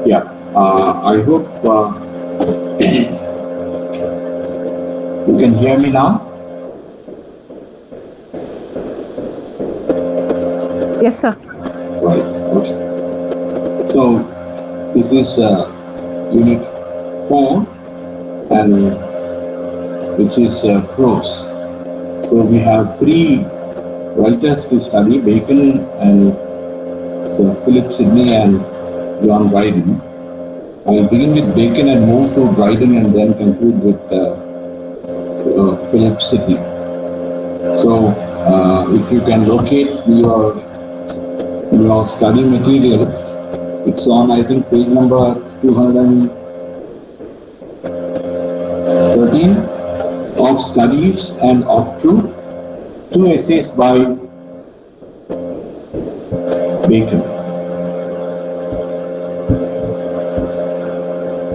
Yeah, I hope you can hear me now. Yes, sir. Right. Okay. So this is Unit 4, and which is prose. So we have 3 writers to study: Bacon and Sir Philip Sidney and John Dryden. I'll begin with Bacon and move to Dryden and then conclude with Philip Sidney. So if you can locate your study material, it's on, I think, page number 213 of Studies and of Truth, 2 essays by Bacon.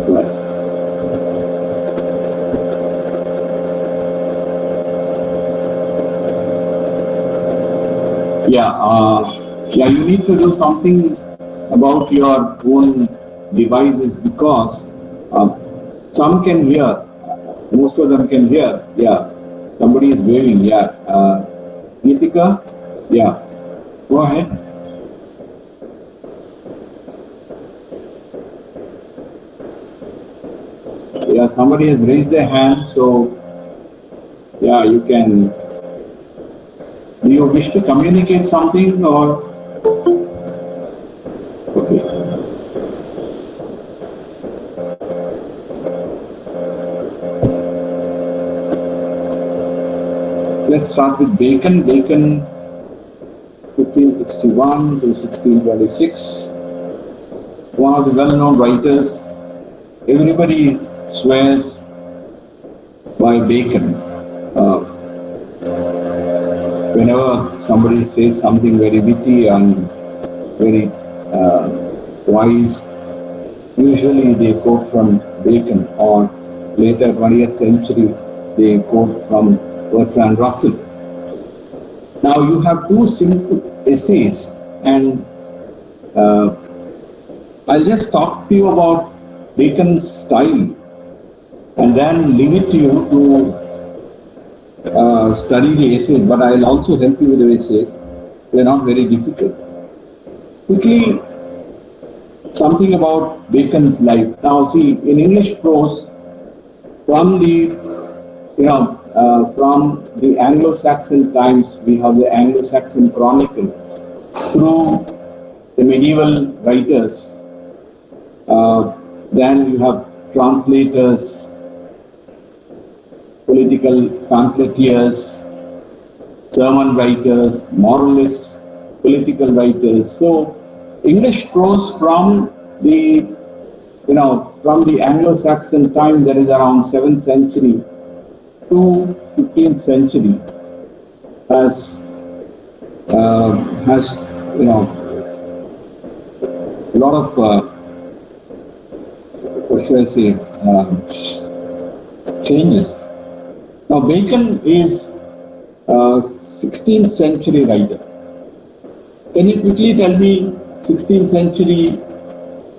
Right. Yeah, you need to do something about your own devices, because some can hear, most of them can hear. Yeah, somebody is waving. Yeah, Geetika, yeah, go ahead. Yeah, somebody has raised their hand, so yeah, you can. Do you wish to communicate something, or? Okay. Let's start with Bacon. Bacon, 1561 to 1626. One of the well-known writers. Everybody swears by Bacon. Whenever somebody says something very witty and very wise, usually they quote from Bacon, or later 20th century they quote from Bertrand Russell. Now you have 2 simple essays, and I'll just talk to you about Bacon's style and then leave it to you to study the essays, but I'll also help you with the essays. They're not very difficult. Quickly, something about Bacon's life. Now see, in English prose, from the Anglo-Saxon times, we have the Anglo-Saxon Chronicle, through the medieval writers. Then you have translators, political pamphleteers, sermon writers, moralists, political writers. So English prose from the Anglo-Saxon time, that is around 7th century to 15th century, has a lot of what should I say, changes. Now Bacon is a 16th century writer. Can you quickly tell me 16th century,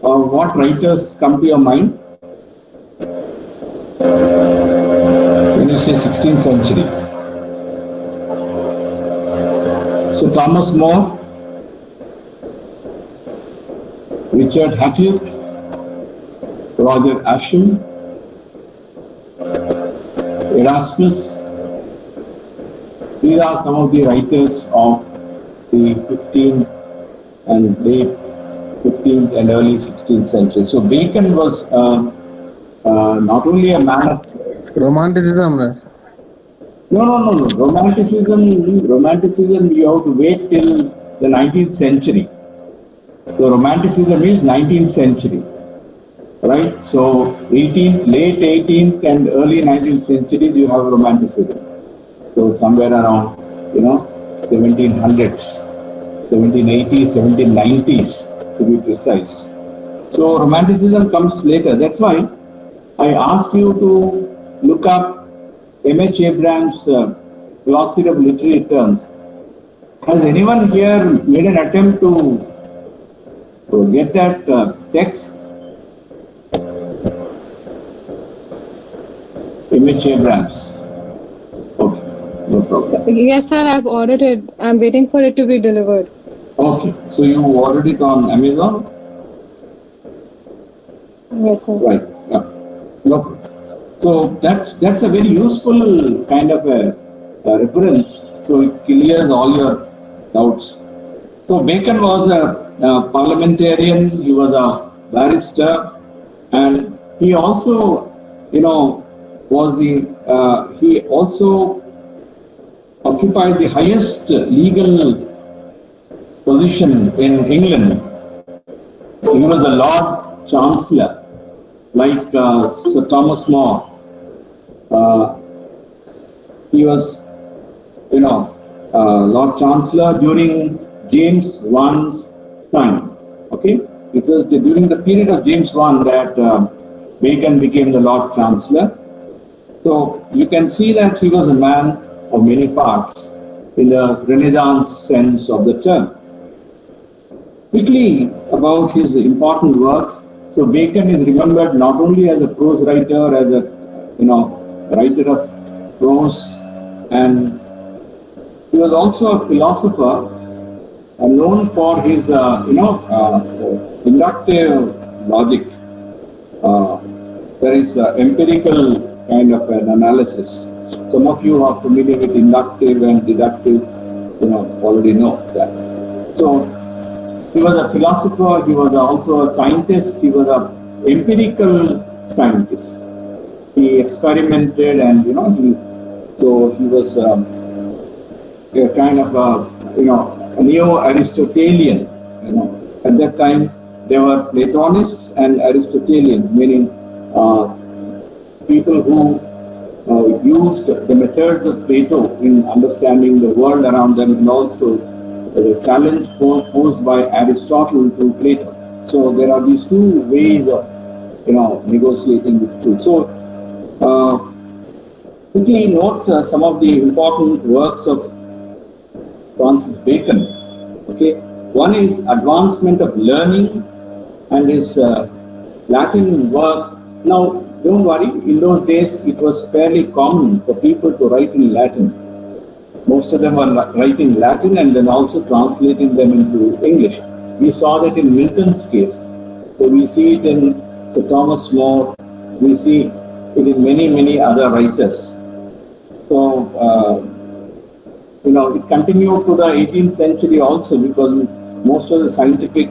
what writers come to your mind? When you say 16th century. So Thomas More, Richard Hakluyt, Roger Ascham, Erasmus. These are some of the writers of the 15th and late 15th and early 16th century. So Bacon was not only a man of Romanticism, right? No. Romanticism, you have to wait till the 19th century. So Romanticism is 19th century, right? So late 18th and early 19th centuries, you have Romanticism. So somewhere around, 1700s, 1780s, 1790s to be precise. So Romanticism comes later. That's why I asked you to look up M.H. Abrams' Glossary of Literary Terms. Has anyone here made an attempt to get that text? Image Abrams. Okay, no problem. Yes, sir, I've ordered it. I'm waiting for it to be delivered. Okay, so you ordered it on Amazon? Yes, sir. Right. Yeah. No problem. So that's a very useful kind of a reference. So it clears all your doubts. So Bacon was a parliamentarian. He was a barrister, and he also, was he also occupied the highest legal position in England. He was a Lord Chancellor, like Sir Thomas More. He was, Lord Chancellor during James I's time. Okay, it was during the period of James I that Bacon became the Lord Chancellor. So you can see that he was a man of many parts in the Renaissance sense of the term. Quickly about his important works. So Bacon is remembered not only as a prose writer, as a writer of prose, and he was also a philosopher and known for his inductive logic. There is empirical kind of an analysis. Some of you are familiar with inductive and deductive, already know that. So he was a philosopher, he was also a scientist, he was an empirical scientist. He experimented and, he was a kind of a neo-Aristotelian, At that time, there were Platonists and Aristotelians, meaning people who used the methods of Plato in understanding the world around them, and also the challenge posed by Aristotle to Plato. So there are these two ways of, negotiating with truth. So quickly note some of the important works of Francis Bacon. Okay, one is Advancement of Learning, and his Latin work. Now, don't worry, in those days it was fairly common for people to write in Latin. Most of them were writing Latin and then also translating them into English. We saw that in Milton's case. So we see it in Sir Thomas More, we see it in many, many other writers. So, it continued to the 18th century also, because most of the scientific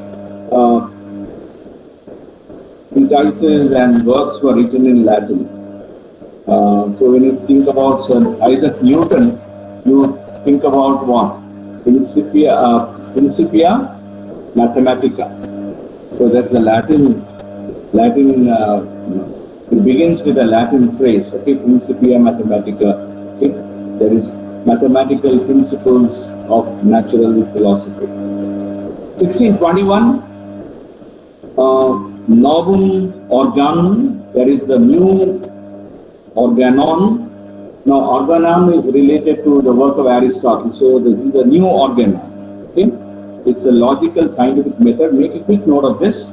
treatises and works were written in Latin. So when you think about Sir Isaac Newton, you think about what? Principia Mathematica. So that's the Latin, it begins with a Latin phrase, okay, Principia Mathematica. Okay? There is mathematical principles of natural philosophy. 1621, Novum Organum, that is the new organon. Now, organon is related to the work of Aristotle, so this is a new organon. Okay? It's a logical scientific method. Make a quick note of this.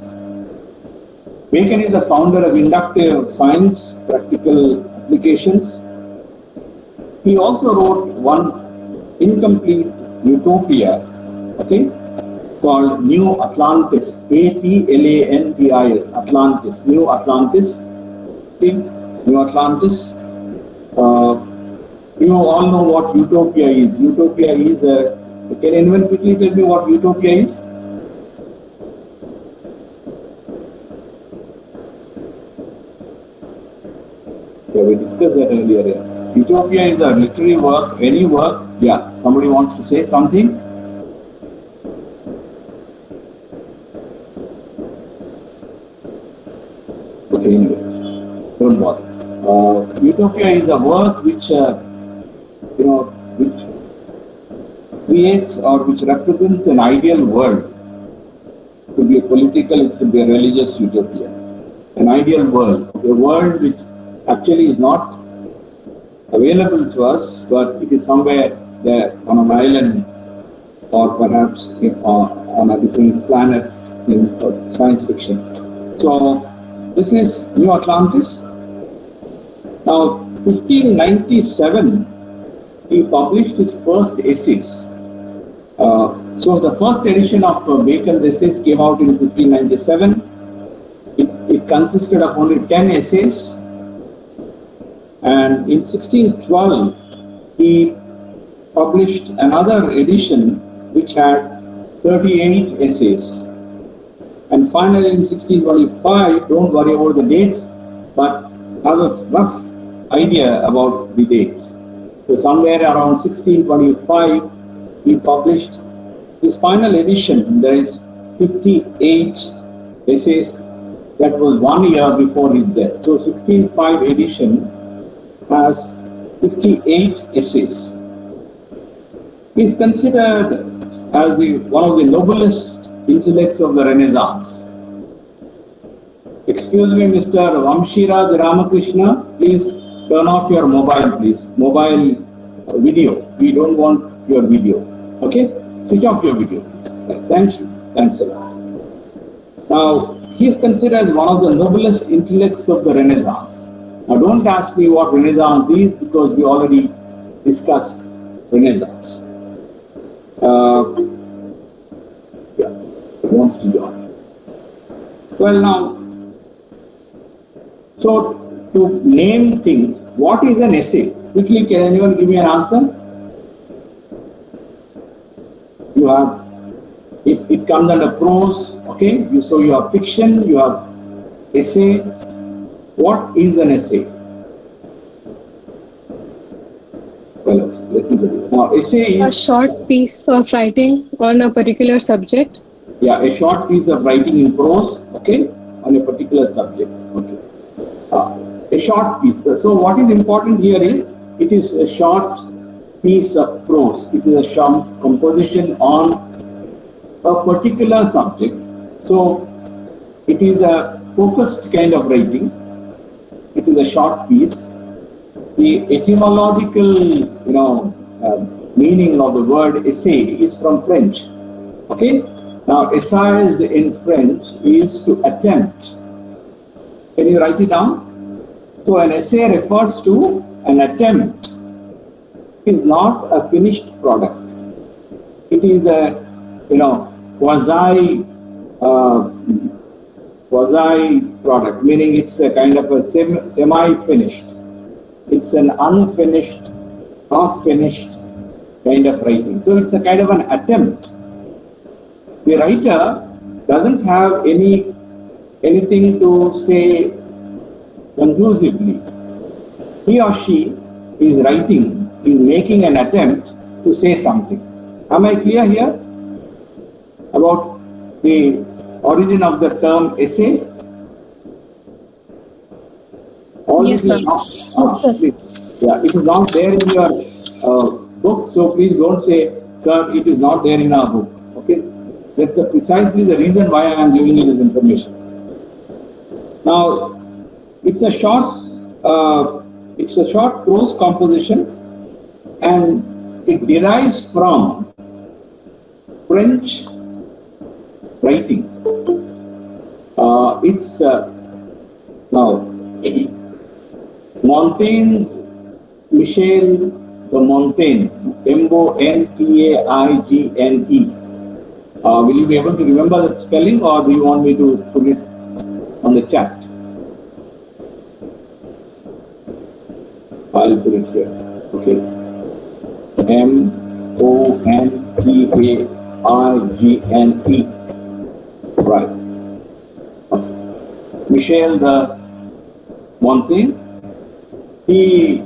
Bacon is the founder of inductive science, practical applications. He also wrote one incomplete utopia, okay, called New Atlantis, Atlantis, Atlantis, New Atlantis, okay, New Atlantis. You all know what utopia is. Utopia is can anyone quickly tell me what utopia is? Yeah, we discussed that earlier. Yeah. Utopia is a literary work, any work. Yeah, somebody wants to say something? Okay, anyway, don't bother. Utopia is a work which, which creates or which represents an ideal world. It could be a political, it could be a religious utopia. An ideal world, a world which actually is not available to us, but it is somewhere there on an island or perhaps on a different planet in science fiction. So this is New Atlantis. Now 1597, he published his first essays. So the first edition of Bacon's essays came out in 1597. It consisted of only 10 essays. And in 1612, he published another edition which had 38 essays. And finally in 1625, don't worry about the dates, but have a rough idea about the dates. So somewhere around 1625, he published his final edition. There is 58 essays. That was 1 year before his death. So 1605 edition has 58 essays. He is considered as one of the noblest intellects of the Renaissance. Excuse me, Mr. Vamshiraj Ramakrishna, please turn off your mobile, please. Mobile video. We don't want your video. Okay? Switch off your video, please. Thank you. Thanks a lot. Now, he is considered as one of the noblest intellects of the Renaissance. Now, don't ask me what Renaissance is, because we already discussed Renaissance. Yeah, it wants to join. Well, now, so to name things, what is an essay? Quickly, can anyone give me an answer? You have, it comes under prose, okay? So you have fiction, you have essay. What is an essay? Well, let me tell you. Now, essay is A short piece of writing on a particular subject. Yeah, a short piece of writing in prose, okay, on a particular subject, okay. A short piece. So what is important here is, it is a short piece of prose. It is a short composition on a particular subject. So it is a focused kind of writing. It is a short piece. The etymological, meaning of the word essay is from French. Okay. Now, essays in French is to attempt. Can you write it down? So an essay refers to an attempt. It is not a finished product. It is a, quasi product, meaning it's a kind of a semi-finished. It's an unfinished, half-finished kind of writing. So it's a kind of an attempt. The writer doesn't have anything to say conclusively. He or she is writing, is making an attempt to say something. Am I clear here about the origin of the term essay? Yes, sir. Yeah, it is not there in your book, so please don't say, sir, it is not there in our book. Okay, that's precisely the reason why I am giving you this information. Now, it's a short prose composition, and it derives from French writing. It's now Montaigne's Michel de Montaigne, Montaigne. Will you be able to remember that spelling, or do you want me to put it on the chat? I'll put it here. Okay. Montaigne. Right. Michel de Montaigne. He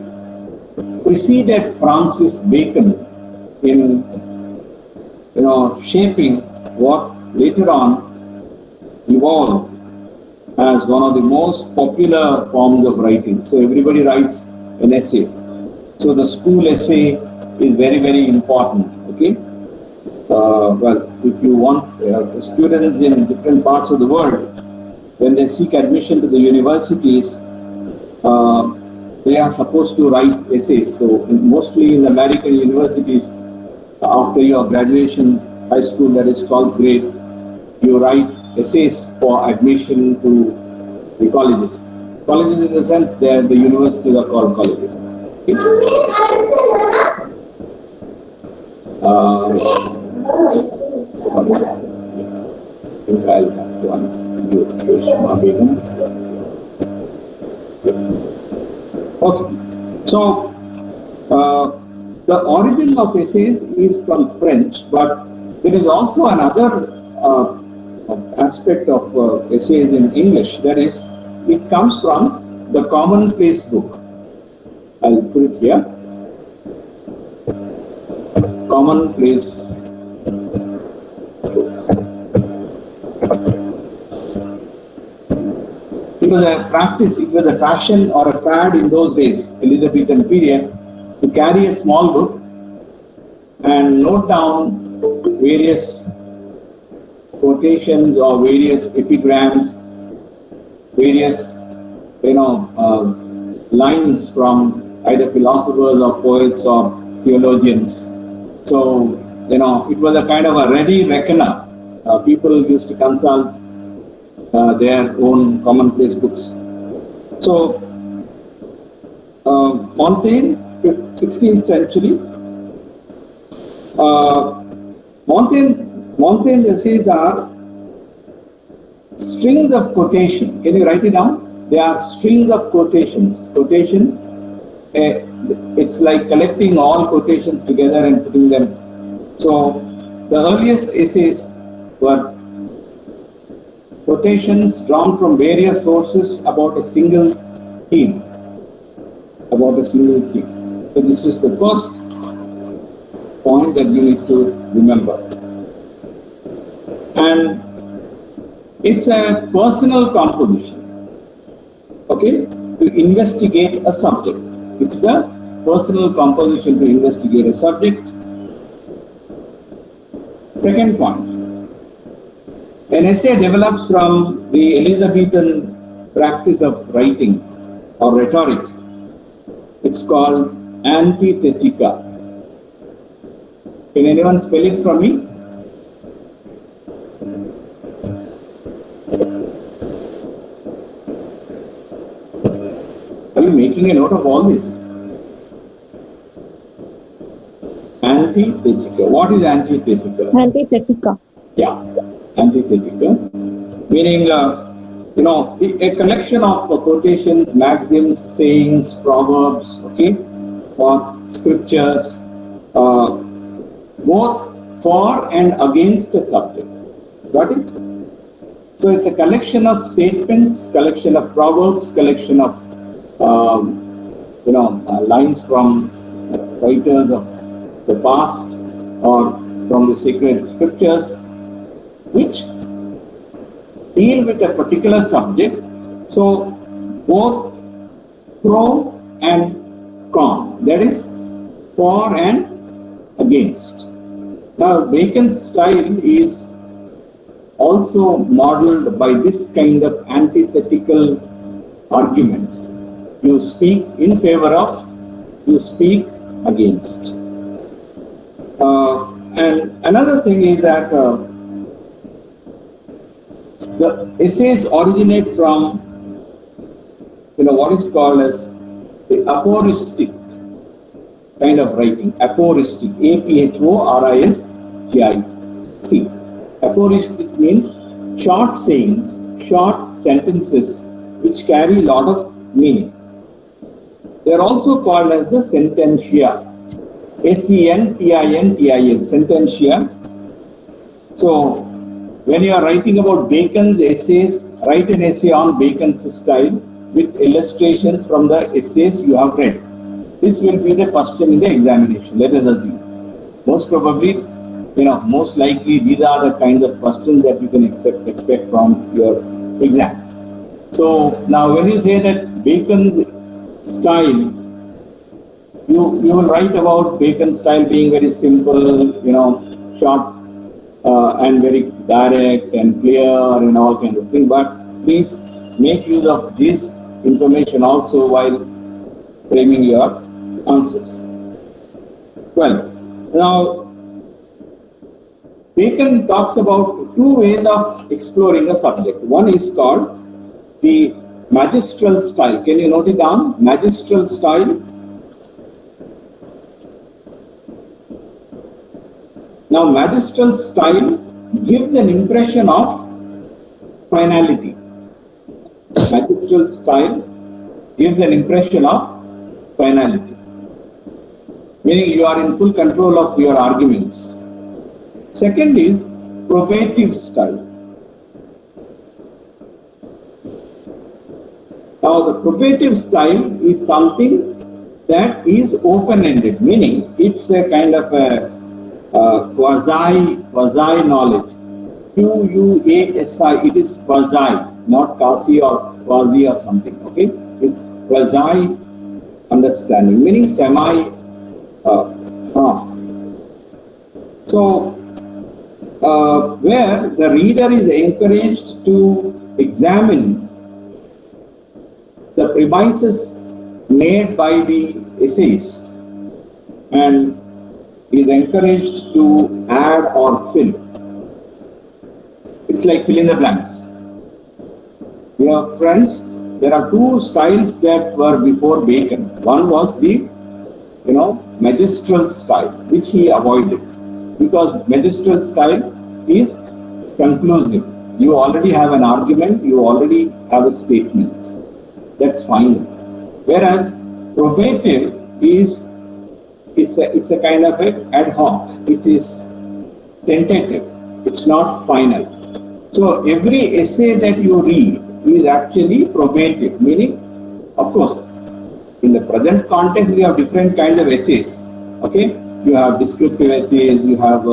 preceded Francis Bacon in shaping what later on evolved as one of the most popular forms of writing. So everybody writes an essay. So the school essay is very, very important. Okay. Well, if you want students in different parts of the world, when they seek admission to the universities, they are supposed to write essays. So mostly in American universities, after your graduation, high school, that is 12th grade, you write essays for admission to the colleges. Colleges in the sense that the universities are called colleges. Okay? I think I'll have one. Okay. So, the origin of essays is from French, but there is also another aspect of essays in English. That is, it comes from the commonplace book. I'll put it here. Commonplace book. It was a practice, it was a fashion or a fad in those days, Elizabethan period, to carry a small book and note down various quotations or various epigrams, various lines from either philosophers or poets or theologians. So it was a kind of a ready reckoner. People used to consult their own commonplace books. So Montaigne, 16th century. Montaigne's essays are strings of quotation. Can you write it down? They are strings of quotations. Quotations. It's like collecting all quotations together and putting them. So the earliest essays were quotations drawn from various sources about a single theme. So this is the first point that you need to remember. And it's a personal composition, okay, to investigate a subject. It's the personal composition to investigate a subject. Second point, an essay develops from the Elizabethan practice of writing or rhetoric. It's called antithetica. Can anyone spell it for me? Are you making a note of all this? Antithetica. What is antithetica? Antithetica. Yeah, antithetica. Meaning, a collection of quotations, maxims, sayings, proverbs, okay, or scriptures, both for and against a subject. Got it? So it's a collection of statements, collection of proverbs, collection of lines from writers of the past or from the sacred scriptures, which deal with a particular subject. So both pro and con, that is for and against. Now Bacon's style is also modeled by this kind of antithetical arguments. You speak in favor of, you speak against. And another thing is that the essays originate from what is called as the aphoristic kind of writing. Aphoristic, aphoristic. Aphoristic means short sayings, short sentences which carry a lot of meaning. They are also called as the sententia. S-E-N-T-I-N-T-I-S, sententia. So when you are writing about Bacon's essays, write an essay on Bacon's style with illustrations from the essays you have read. This will be the question in the examination, let us assume. Most probably, most likely these are the kind of questions that you can expect from your exam. So now when you say that Bacon's style, you will write about Bacon's style being very simple, short and very direct and clear and all kind of thing. But please make use of this information also while framing your answers. Well, now Bacon talks about two ways of exploring a subject. One is called the magistral style. Can you note it down? Magistral style. Now, magistral style gives an impression of finality. Magistral style gives an impression of finality, meaning you are in full control of your arguments. Second is probative style. Now, the probative style is something that is open-ended, meaning it's a kind of a quasi knowledge. QUASI, it is quasi, not quasi or quasi or something. Okay, it's quasi understanding, meaning semi half. So, where the reader is encouraged to examine the premises made by the essayist and is encouraged to add or fill. It's like fill in the blanks. Dear friends, there are two styles that were before Bacon. One was the, magistral style, which he avoided, because magistral style is conclusive. You already have an argument, you already have a statement. That's fine. Whereas probative is, it's a kind of a ad hoc. It is tentative. It's not final. So every essay that you read is actually probative, meaning, of course, in the present context, we have different kinds of essays. Okay, you have descriptive essays, you have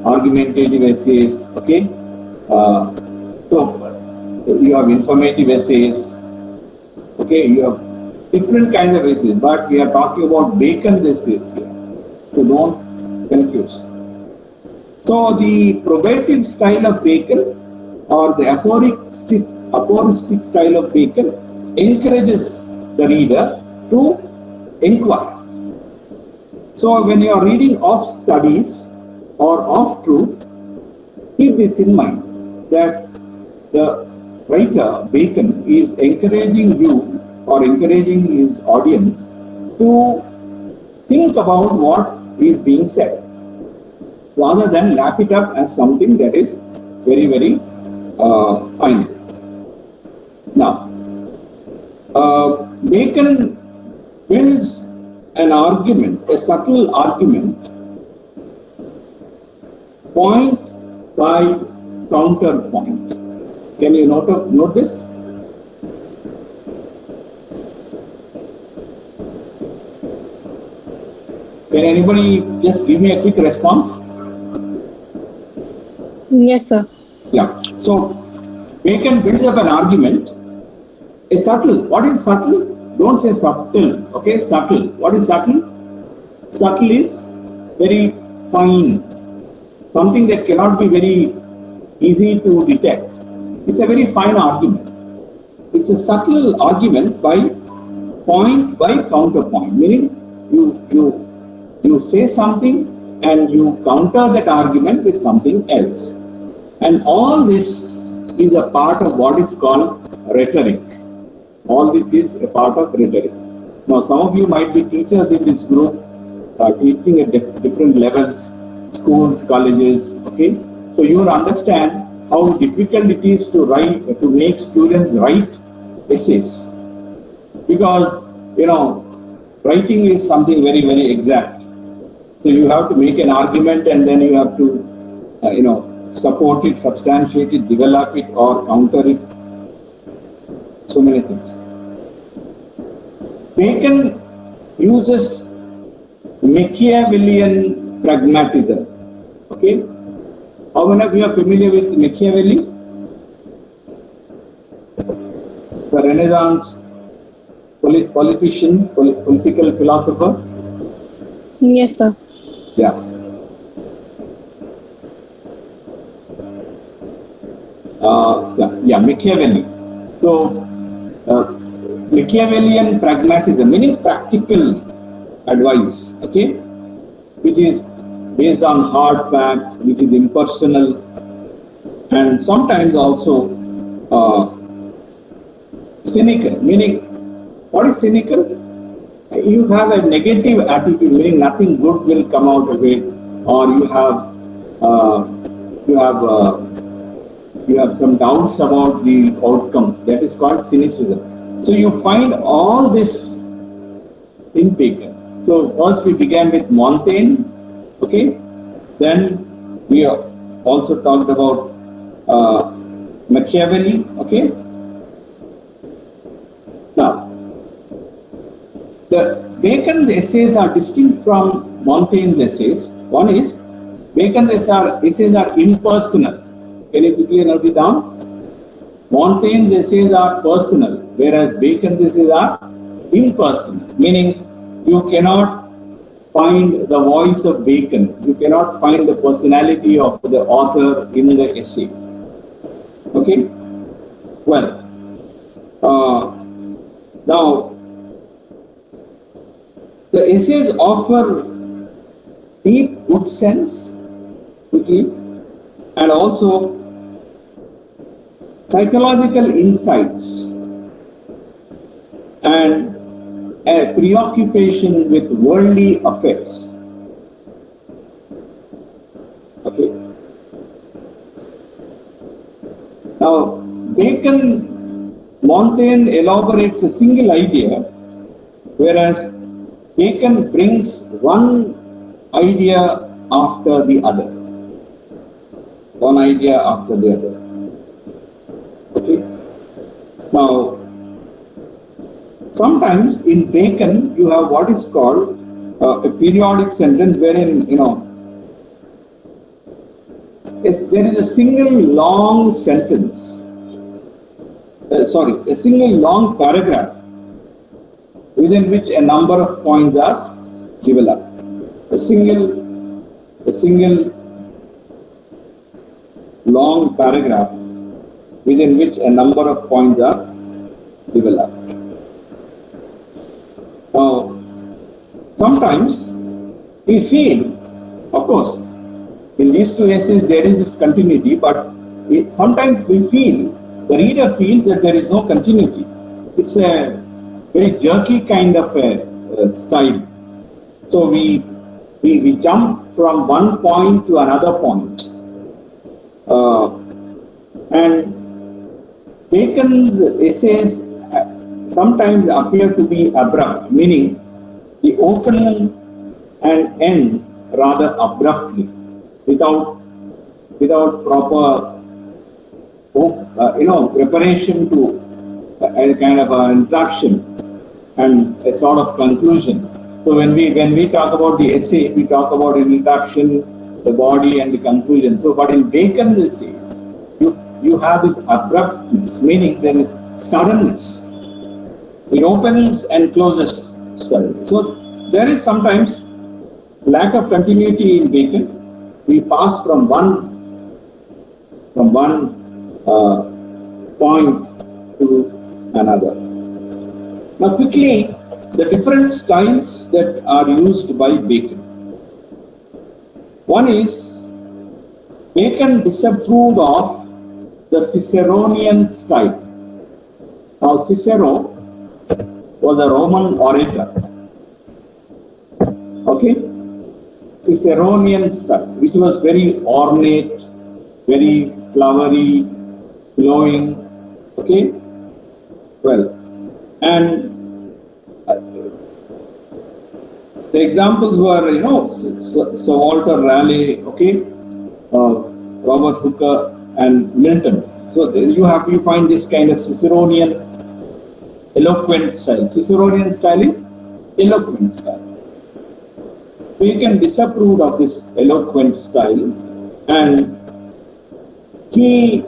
argumentative essays. Okay, so you have informative essays. Okay, you have different kinds of essays, but we are talking about Bacon's essays here, so don't confuse. So the probative style of Bacon or the aphoristic style of Bacon encourages the reader to inquire. So when you are reading of studies or of truth, keep this in mind, that the writer Bacon is encouraging you or encouraging his audience to think about what is being said, rather than lap it up as something that is very, very final. Now, Bacon builds an argument, a subtle argument, point by counterpoint. Can you note this? Can anybody just give me a quick response? Yes, sir. Yeah. So Bacon builds up an argument, a subtle. What is subtle? Don't say subtle. Okay, subtle. What is subtle? Subtle is very fine, something that cannot be very easy to detect. It's a very fine argument. It's a subtle argument by point by counterpoint, meaning you say something and you counter that argument with something else. And all this is a part of what is called rhetoric. All this is a part of rhetoric. Now, some of you might be teachers in this group, teaching at different levels, schools, colleges, okay? So you will understand how difficult it is to make students write essays. Because, writing is something very, very exact. So you have to make an argument and then you have to, support it, substantiate it, develop it or counter it. So many things. Bacon uses Machiavellian pragmatism. Okay? How many of you are familiar with Machiavelli? The Renaissance politician, political philosopher? Yes, sir. Yeah. Machiavelli. So, Machiavellian pragmatism, meaning practical advice, okay, which is based on hard facts, which is impersonal, and sometimes also cynical, meaning, what is cynical? You have a negative attitude, meaning nothing good will come out of it, or you have some doubts about the outcome. That is called cynicism. So you find all this in Bacon. So first we began with Montaigne, okay. Then we also talked about Machiavelli, okay. Now, the Bacon's essays are distinct from Montaigne's essays. One is, Bacon's essays are impersonal. Can you quickly note it down? Montaigne's essays are personal, whereas Bacon's essays are impersonal, meaning you cannot find the voice of Bacon, you cannot find the personality of the author in the essay. Okay? Well, now, the essays offer deep good sense, quickly, and also psychological insights and a preoccupation with worldly affairs. Okay. Now, Montaigne elaborates a single idea, whereas Bacon brings one idea after the other. One idea after the other. Okay. Now, sometimes in Bacon you have what is called a periodic sentence, wherein there is a single long sentence. A single long paragraph within which a number of points are developed. A single long paragraph within which a number of points are developed. Now, sometimes we feel, of course, in these two essays there is this continuity, but sometimes we feel, the reader feels that there is no continuity. It's a very jerky kind of a style. So we jump from one point to another point. And Bacon's essays sometimes appear to be abrupt, meaning they open and end rather abruptly, without proper preparation to a kind of an introduction and a sort of conclusion. So when we talk about the essay, we talk about an introduction, the body, and the conclusion. So, but in Bacon's essays, you have this abruptness, meaning there is suddenness. It opens and closes suddenly. So there is sometimes lack of continuity in Bacon. We pass from one point to another. Now quickly, the different styles that are used by Bacon. One is, Bacon disapproved of the Ciceronian style. Now Cicero was a Roman orator. Okay? Ciceronian style, which was very ornate, very flowery, flowing. Okay? Well, and the examples were, Sir Walter Raleigh, okay, Robert Hooker, and Milton. So you find this kind of Ciceronian eloquent style. Ciceronian style is eloquent style. Bacon disapproved of this eloquent style, and he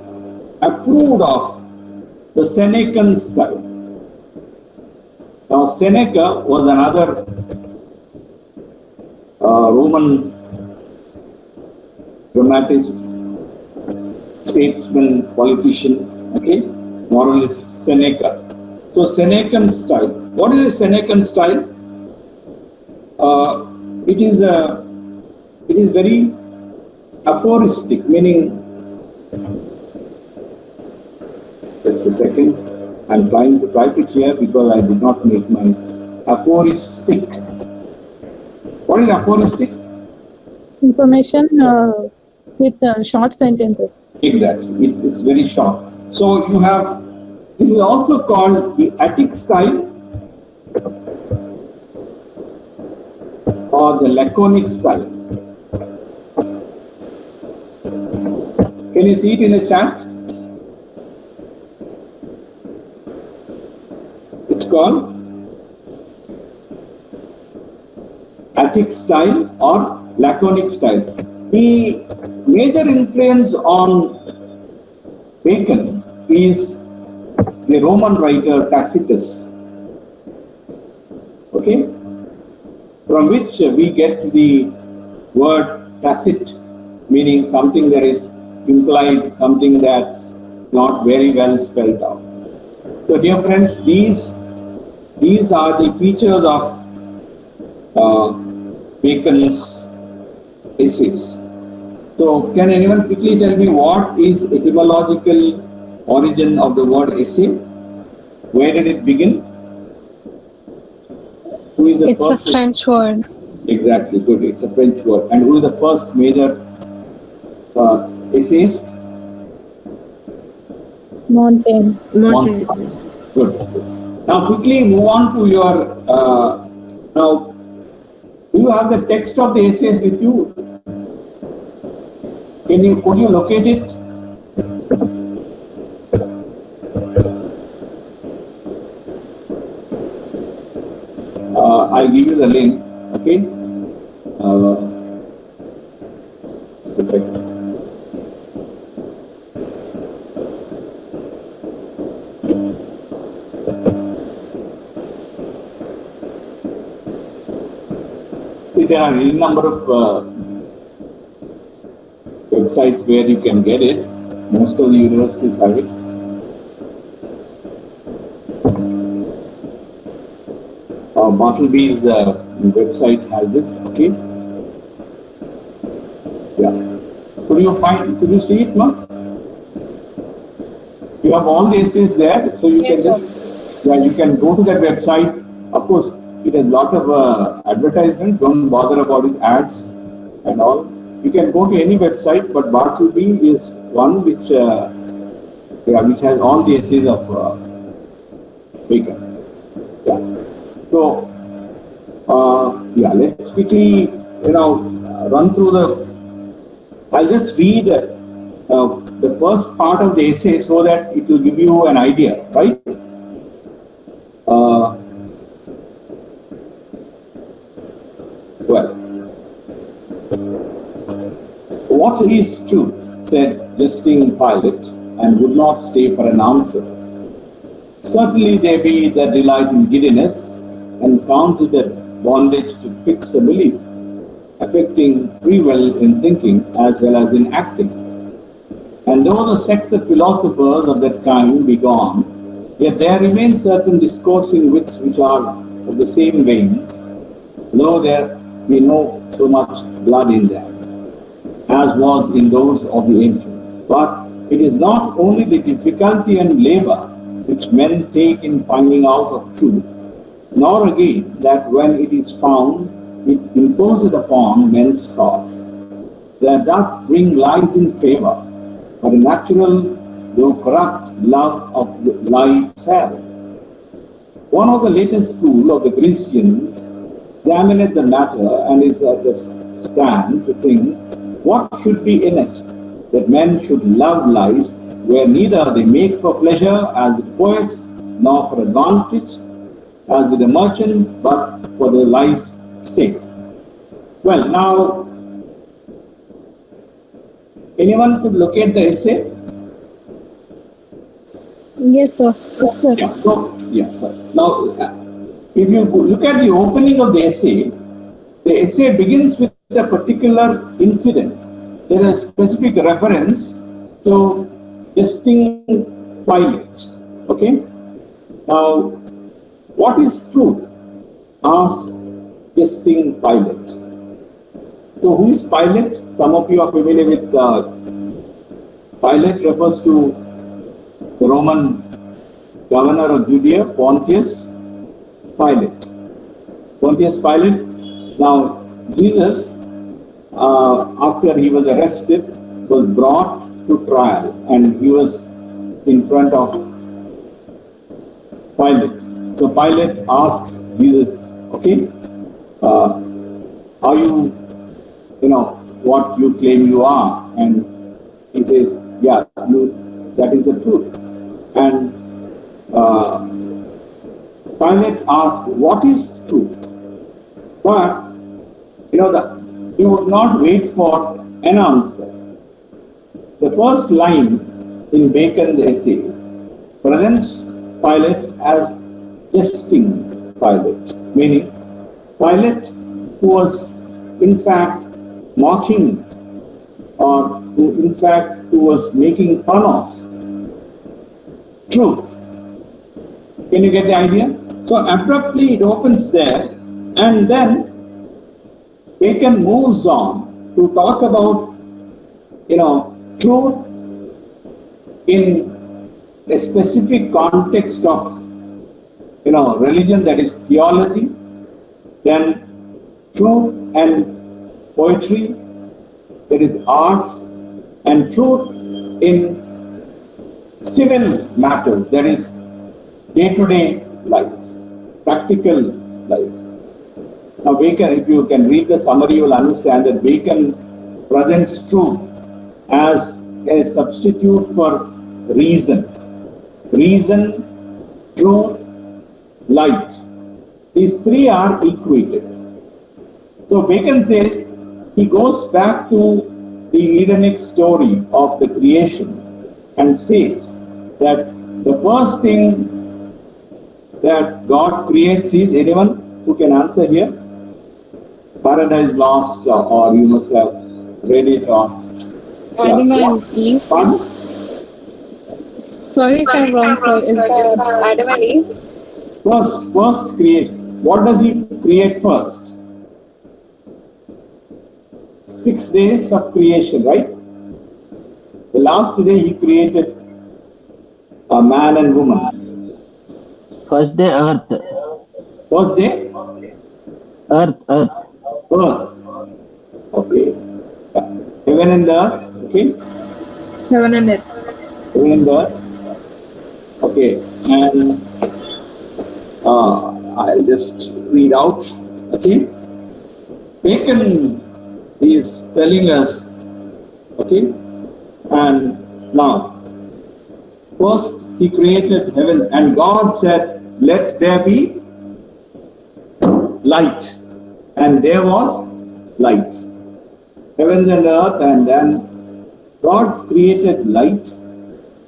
approved of the Senecan style. Now Seneca was another Roman dramatist, statesman, politician, okay, moralist, Seneca. So Senecan style. What is a Senecan style? It is very aphoristic, meaning, just a second. I'm trying to type it here because I did not make my aphoristic. What is aphoristic? Information with short sentences. Exactly. It's very short. So you have, this is also called the Attic style or the laconic style. Can you see it in the chat? It's called Attic style or laconic style. The major influence on Bacon is the Roman writer Tacitus, okay, from which we get the word tacit, meaning something that is implied, something that's not very well spelled out. So dear friends, these are the features of Bacon's essays. So can anyone quickly tell me what is etymological origin of the word essay? Where did it begin? Who is the It's first? a French word. Exactly, good. It's a French word. And who is the first major essayist? Montaigne. Good. Now quickly move on to your, now do you have the text of the essays with you? Could you locate it? I'll give you the link, okay? Just a second. See, there are a number of websites where you can get it. Most of the universities have it. Bartleby's website has this, okay? Yeah. Could you see it, ma'am? You have all the essays there, so you Yes, can sir. you can go to that website. Of course, it has lot of advertisement. Don't bother about it, ads and all. You can go to any website, but Bartleby is one which has all the essays of Bacon. Yeah. So let's quickly run through the. I'll just read the first part of the essay so that it will give you an idea, right? Well, what is truth? Said jesting Pilate, and would not stay for an answer. Certainly there be that delight in giddiness, and count it a bondage to fix a belief, affecting free will in thinking as well as in acting. And though the sects of philosophers of that kind be gone, yet there remain certain discoursing wits which are of the same veins, though there be no so much blood in them, as was in those of the ancients. But it is not only the difficulty and labor which men take in finding out of truth, nor again that when it is found, it imposes upon men's thoughts, that doth bring lies in favor, but a natural, though corrupt, love of lie itself. One of the latest school of the Christians examined the matter and is at the stand to think what should be in it, that men should love lies, where neither they make for pleasure as with poets, nor for advantage as with the merchant, but for the lie's sake. Well, now, anyone could locate the essay? Yes, sir. Yeah. So, yeah, sorry. Now, if you look at the opening of the essay begins with a particular incident. There is a specific reference to jesting Pilate. Okay? Now, what is truth? Asked jesting Pilate. So, who is Pilate? Some of you are familiar with Pilate refers to the Roman governor of Judea, Pontius Pilate. Pontius Pilate. Now, Jesus, after he was arrested, was brought to trial, and he was in front of Pilate. So Pilate asks Jesus, okay, are you, what you claim you are? And he says, yeah, that is the truth. And Pilate asks, what is truth? But, he would not wait for an answer. The first line in Bacon's essay presents Pilate as jesting Pilate, meaning Pilate who was in fact mocking, or who was making fun of truth. Can you get the idea? So abruptly it opens there, and then Bacon moves on to talk about, truth in a specific context of, religion, that is theology, then truth and poetry, that is arts, and truth in civil matters, that is day-to-day lives, practical life. Now Bacon, if you can read the summary, you will understand that Bacon presents truth as a substitute for reason. Reason, truth, light. These three are equated. So Bacon says, he goes back to the Edenic story of the creation and says that the first thing that God creates is, anyone who can answer here? Paradise Lost, or you must have read it, or Adam and Eve. Pardon? Sorry if I'm wrong, sir. Is that Adam and Eve? First create. What does he create first? 6 days of creation, right? The last day he created a man and woman. First day, earth. First day? Earth. Earth. Okay. Heaven and the earth. Okay. Heaven and earth. Heaven and the earth. Okay. And I'll just read out. Okay. Bacon is telling us. Okay. And now, first he created heaven, and God said, let there be light. And there was light. Heaven and earth, and then God created light.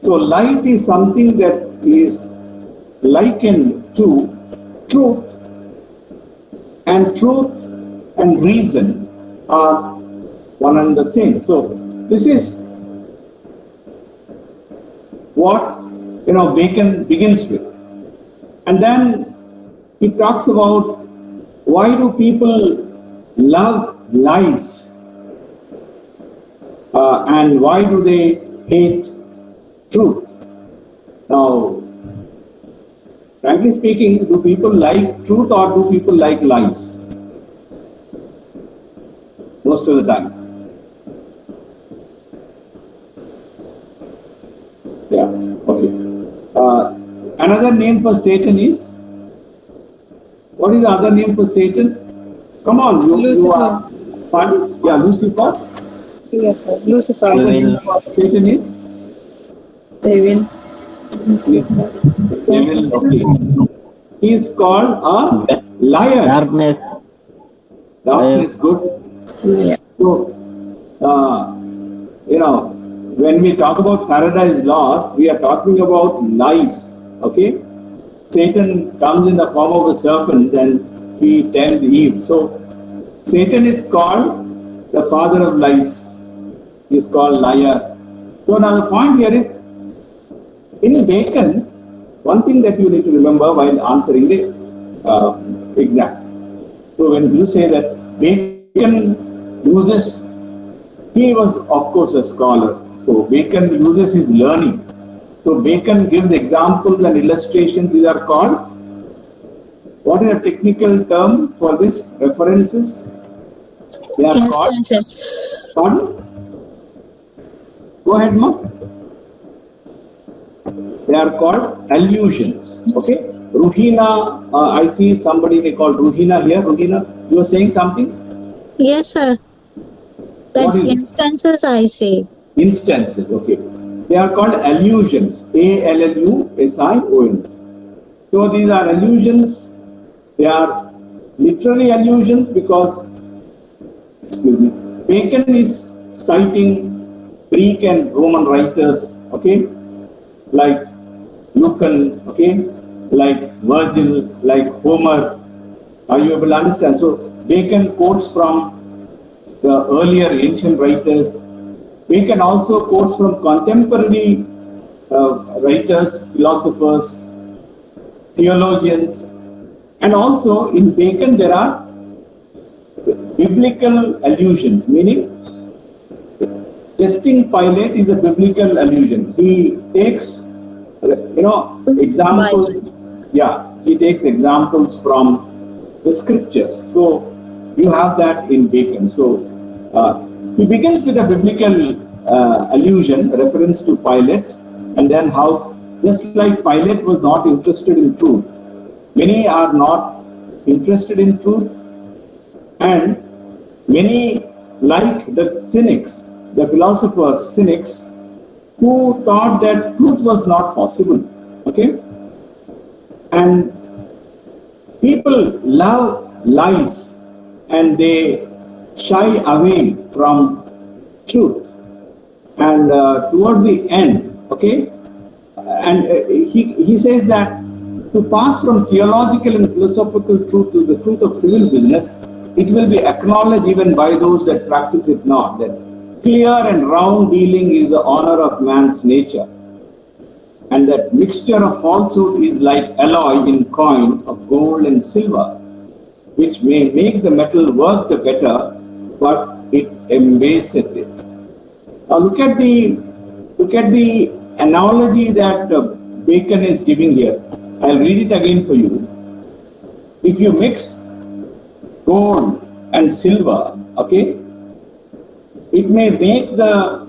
So light is something that is likened to truth, and truth and reason are one and the same. So this is what Bacon begins with. And then he talks about, why do people love lies? And why do they hate truth? Now, frankly speaking, do people like truth or do people like lies? Most of the time. Yeah, okay. Another name for Satan is? What is the other name for Satan? Come on, you are. Pardon? Yeah, Lucifer. Yes, sir. Lucifer. Another name for Satan is? Devil. Yes. Devil, okay. He is called a liar. Darkness. Darkness, good. Yeah. So, when we talk about Paradise Lost, we are talking about lies. Okay? Satan comes in the form of a serpent and he tempts Eve. So, Satan is called the father of lies. He is called liar. So, now the point here is, in Bacon, one thing that you need to remember while answering the exam. So, when you say that Bacon he was of course a scholar. So, Bacon uses his learning So Bacon gives examples and illustrations. These are called, what is a technical term for this? References? They are Instances. called, pardon? Go ahead, Mark. They are called allusions. Okay. Ruhina, I see somebody they call Ruhina here. Ruhina, you were saying something? Yes, sir. What That is instances I say. instances? Okay. They are called allusions. ALLUSIONs. So these are allusions. They are literary allusions because, excuse me, Bacon is citing Greek and Roman writers, okay, like Lucan, okay, like Virgil, like Homer. Are you able to understand? So Bacon quotes from the earlier ancient writers. Bacon also quotes from contemporary writers, philosophers, theologians, and also in Bacon there are biblical allusions, meaning testing Pilate is a biblical allusion. He takes, examples. Yeah, he takes examples from the scriptures. So you have that in Bacon. So he begins with a biblical allusion, reference to Pilate, and then how, just like Pilate was not interested in truth, many are not interested in truth, and many, like the cynics, the philosophers, cynics, who thought that truth was not possible, okay? And people love lies and they shy away from truth. And towards the end, okay, and he says that to pass from theological and philosophical truth to the truth of civil business, it will be acknowledged even by those that practice it not, that clear and round dealing is the honor of man's nature, and that mixture of falsehood is like alloy in coin of gold and silver, which may make the metal work the better, but it embaseth it. Now look at the analogy that Bacon is giving here. I'll read it again for you. If you mix gold and silver, okay, it may make the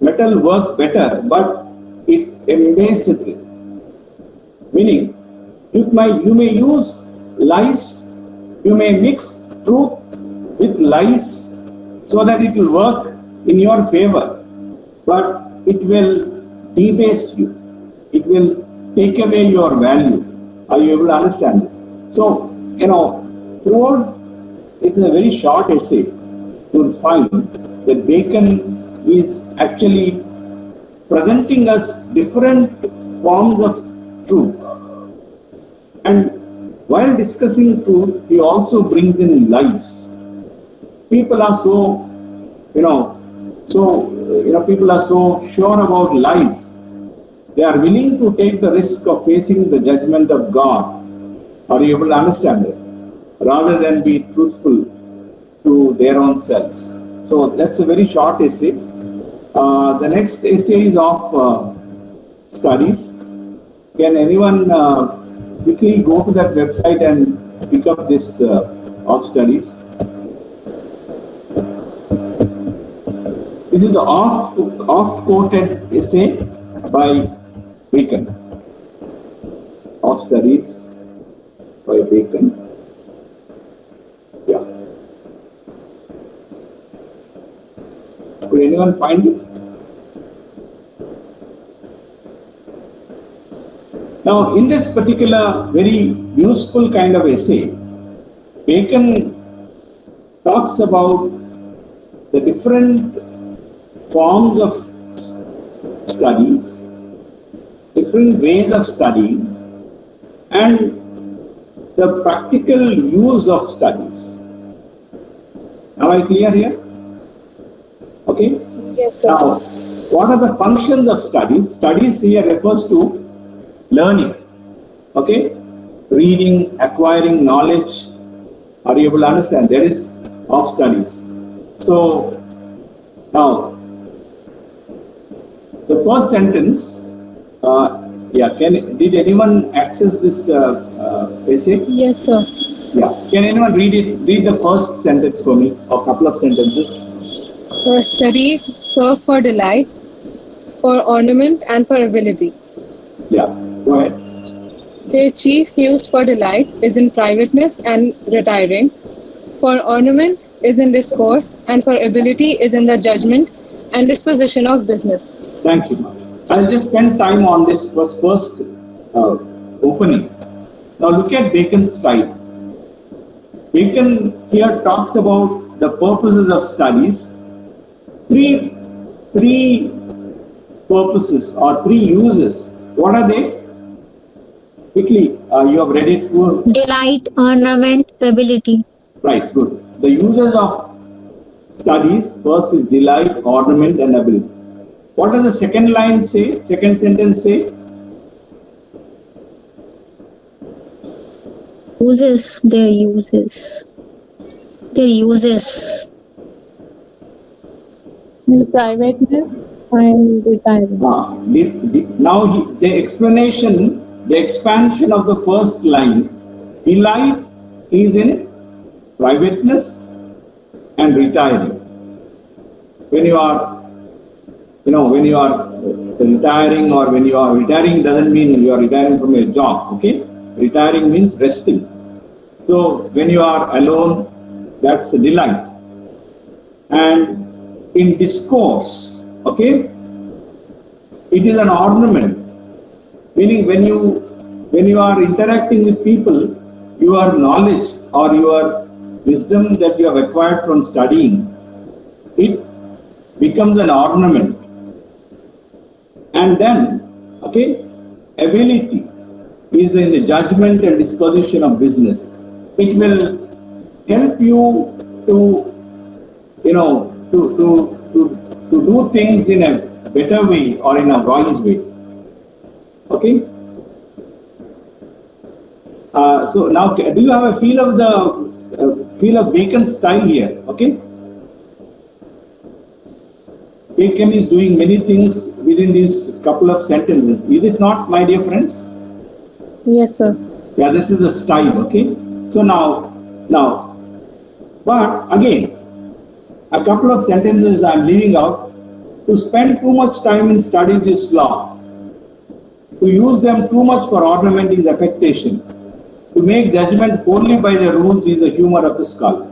metal work better, but it embaseth it. Meaning, you may use lies, you may mix truth with lies so that it will work in your favor, but it will debase you. It will take away your value. Are you able to understand this? So, throughout, it's a very short essay. You'll find that Bacon is actually presenting us different forms of truth. And while discussing truth, he also brings in lies. People are people are so sure about lies. They are willing to take the risk of facing the judgment of God. Are you able to understand it? Rather than be truthful to their own selves. So that's a very short essay. The next essay is of studies. Can anyone quickly go to that website and pick up this of studies? This is the oft-quoted essay by Bacon. Of studies by Bacon. Yeah. Could anyone find it? Now, in this particular very useful kind of essay, Bacon talks about the different forms of studies, different ways of studying, and the practical use of studies. Am I clear here? Okay? Yes, sir. Now, what are the functions of studies? Studies here refers to learning. Okay? Reading, acquiring knowledge. Are you able to understand? That is of studies. So, now, the first sentence, did anyone access this essay? Yes, sir. Yeah. Can anyone read it? Read the first sentence for me, or couple of sentences. Studies serve for delight, for ornament, and for ability. Yeah. Go ahead. Their chief use for delight is in privateness and retiring, for ornament is in discourse, and for ability is in the judgment and disposition of business. Thank you, ma'am. I'll just spend time on this first opening. Now look at Bacon's style. Bacon here talks about the purposes of studies. Three purposes or three uses. What are they? Quickly, you have read it. Delight, ornament, ability. Right, good. The uses of studies, first is delight, ornament, and ability. What does the second line say? Second sentence say? Uses, their uses. Their uses. In privateness and retiring. Now the explanation, the expansion of the first line, delight is in privateness and retiring. When you are retiring, or when you are retiring doesn't mean you are retiring from a job, okay? Retiring means resting. So when you are alone, that's a delight. And in discourse, okay, it is an ornament. Meaning when you are interacting with people, your knowledge or your wisdom that you have acquired from studying, it becomes an ornament. And then, okay, ability is in the judgment and disposition of business. It will help you to do things in a better way or in a wise way. Okay. So now, do you have a feel of Bacon's style here? Okay. Bacon is doing many things within these couple of sentences. Is it not, my dear friends? Yes, sir. Yeah, this is a style. Okay. So now, but again, a couple of sentences I am leaving out. To spend too much time in studies is sloth. To use them too much for ornament is affectation. To make judgment only by the rules is the humor of the scholar.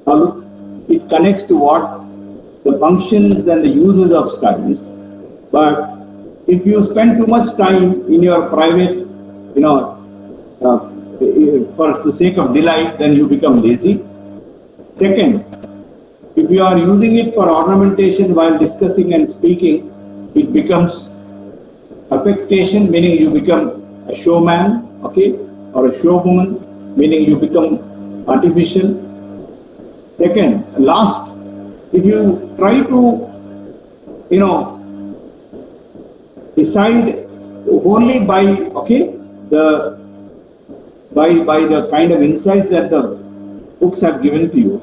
Now look, it connects to what the functions and the uses of studies. But if you spend too much time in your private, for the sake of delight, then you become lazy. Second, if you are using it for ornamentation while discussing and speaking, it becomes affectation, meaning you become a showman, okay, or a showwoman, meaning you become artificial. Second, last, if you try to, decide only by, okay, by the kind of insights that the books have given to you,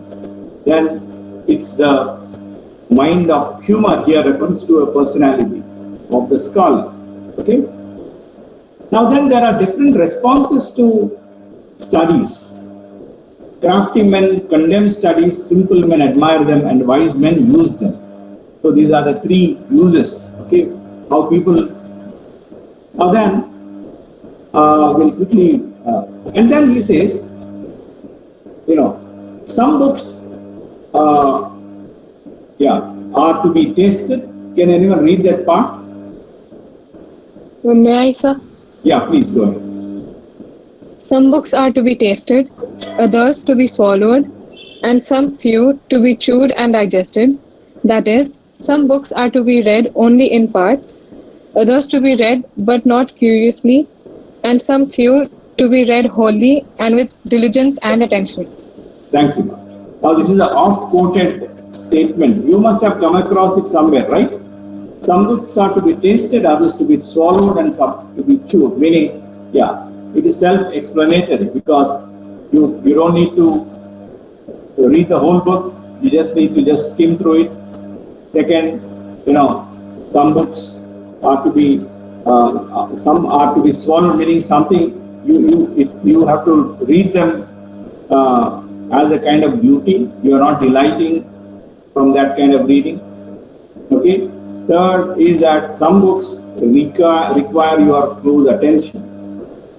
then it's the mind of humor here refers to a personality of the scholar. Okay. Now then, there are different responses to studies. Crafty men condemn studies, simple men admire them, and wise men use them. So these are the three uses. Okay, how people. Now then, we'll quickly. And then he says, some books are to be tasted. Can anyone read that part? May I, sir? Yeah, please go ahead. Some books are to be tasted, others to be swallowed, and some few to be chewed and digested. That is, some books are to be read only in parts, others to be read but not curiously, and some few to be read wholly and with diligence and attention. Thank you. Now this is an oft-quoted statement. You must have come across it somewhere, right? Some books are to be tasted, others to be swallowed, and some to be chewed. Meaning, it is self-explanatory because you don't need to read the whole book. You just need to just skim through it. Second, some books are to be some are to be swallowed, meaning something you have to read them as a kind of duty. You are not delighting from that kind of reading. Okay. Third is that some books require your close attention.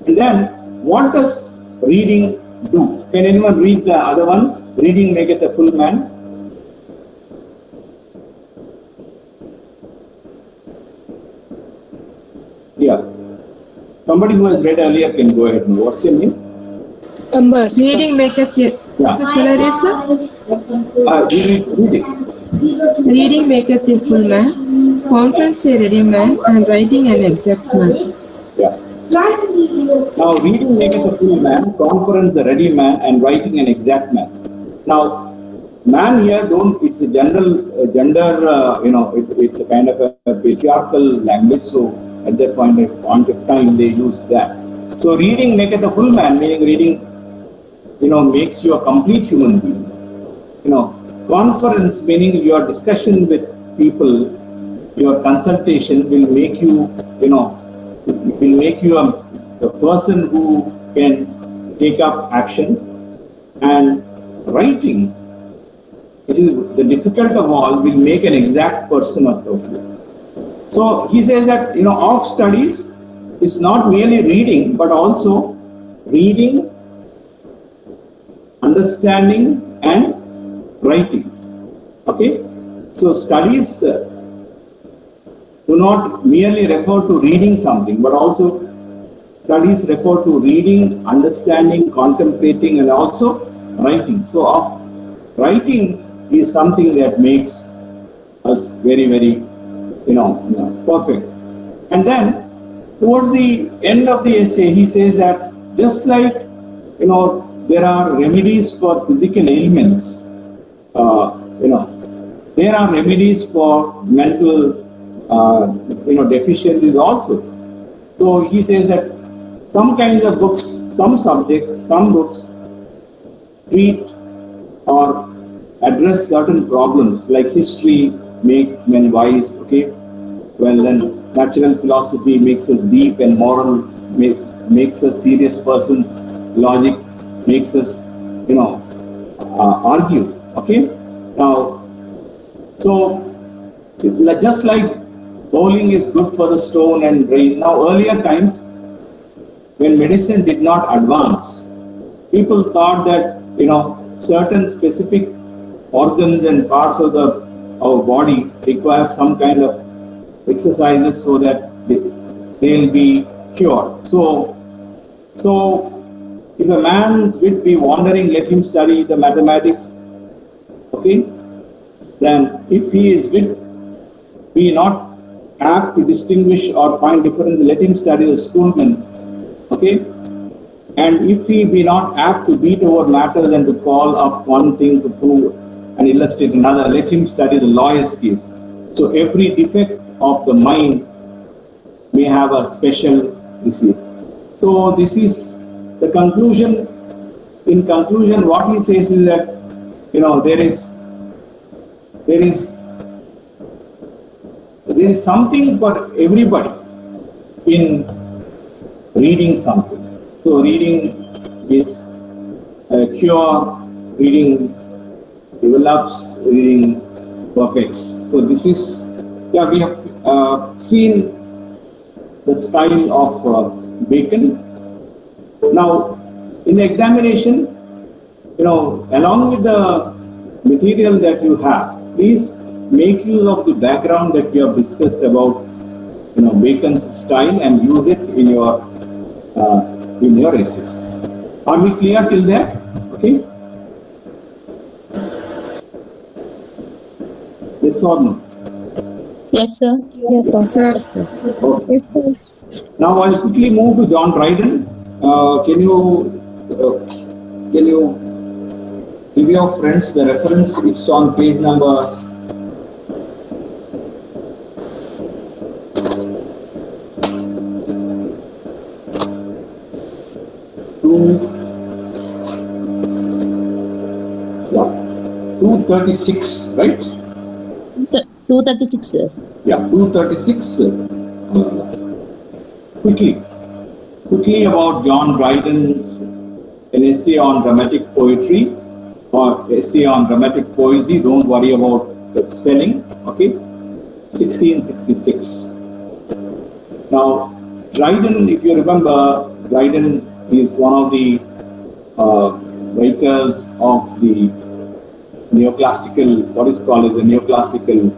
And then, what does reading do? Can anyone read the other one? Reading maketh a full man. Yeah. Somebody who has read earlier can go ahead. What's your name? Amber. sir. Reading maketh a... Yeah. Shall I read, sir? Read it. Reading maketh a full man, conference a ready man, and writing an exact man. Yes. Now, reading maketh a full man, conference a ready man, and writing an exact man. Now, man here it's a general gender, it's a kind of a patriarchal language. So, at that point of time, they used that. So, reading maketh a full man, meaning reading, makes you a complete human being. Conference, meaning your discussion with people, your consultation will make you, a person who can take up action. And writing, which is the difficult of all, will make an exact person of you. So he says that, of studies is not merely reading, but also reading, understanding, and writing. Okay? So studies do not merely refer to reading something, but also studies refer to reading, understanding, contemplating, and also writing. So writing is something that makes us very, very, perfect. And then towards the end of the essay, he says that just like, there are remedies for physical ailments, there are remedies for mental, deficiencies also. So he says that some kinds of books, some subjects, some books treat or address certain problems, like history make men wise, okay? Well, then natural philosophy makes us deep, and moral makes us serious persons. Logic makes us, argue, okay? Now, so just like bowling is good for the stone and brain. Now, earlier times, when medicine did not advance, people thought that, certain specific organs and parts of our body require some kind of exercises so that they'll be cured. So if a man's wit be wandering, let him study the mathematics. Okay? Then if he is wit be not apt to distinguish or find difference, let him study the schoolman. Okay? And if he be not apt to beat over matters and to call up one thing to prove and illustrate another, let him study the lawyer's case. So every defect of the mind may have a special receipt. So this is the conclusion. In conclusion, what he says is that, there is something for everybody in reading something. So reading is a cure, reading develops, reading perfects. So this is, we have seen the style of Bacon. Now, in the examination, along with the material that you have, please make use of the background that we have discussed about, Bacon's style, and use it in your essays. Are we clear till there? Okay. Yes or no? Yes, sir. Yes, sir. Sir, Okay. Yes, sir. Now I'll quickly move to John Dryden. Can you give your friends the reference? It's on page number 236, right? 236, sir. Yeah, 236. Quickly about John Dryden's an essay on dramatic poetry or essay on dramatic poesy. Don't worry about the spelling. Okay, 1666. Now, Dryden, if you remember, Dryden is one of the writers of the neoclassical, what is called as the neoclassical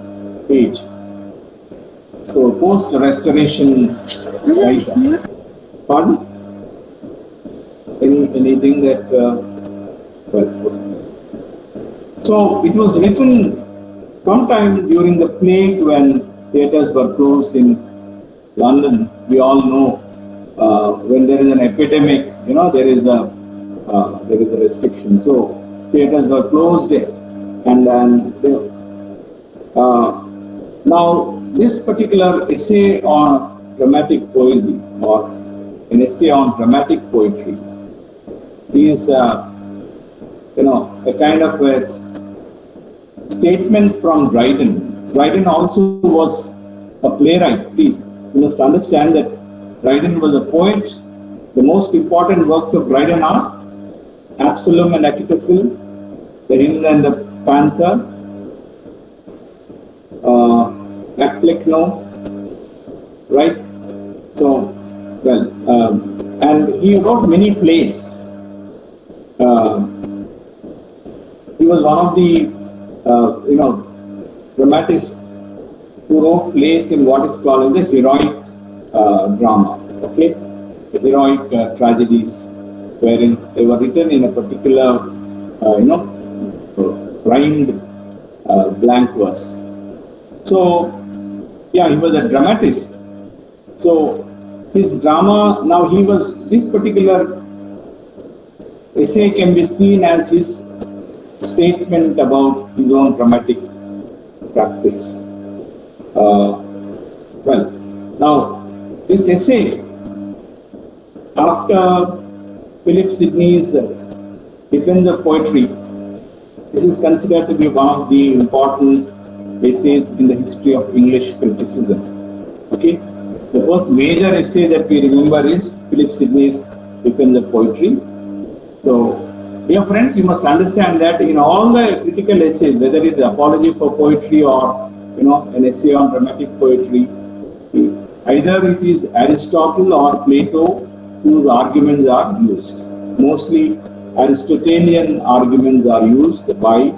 age. So, post-restoration writer. Pardon? Anything that, So, it was written sometime during the plague when theatres were closed in London. We all know when there is an epidemic, there is a restriction. So theatres were closed, and now this particular essay on dramatic poesy or an essay on dramatic poetry is a kind of a statement from Dryden. Dryden also was a playwright. Please, you must understand that Dryden was a poet. The most important works of Dryden are Absalom and Achitophel, The Hymn and the Panther, Acflecno, right? So, and he wrote many plays. He was one of the, dramatists who wrote plays in what is called the heroic drama, okay? The heroic tragedies, wherein they were written in a particular, rhymed blank verse. So, yeah, he was a dramatist. So, his drama, now this particular essay can be seen as his statement about his own dramatic practice. Now, this essay, after Philip Sidney's Defense of Poetry, this is considered to be one of the important essays in the history of English criticism. Okay, the first major essay that we remember is Philip Sidney's Defense of Poetry. So, dear friends, you must understand that in all the critical essays, whether it is apology for poetry or an essay on dramatic poetry, either it is Aristotle or Plato whose arguments are used. Mostly Aristotelian arguments are used by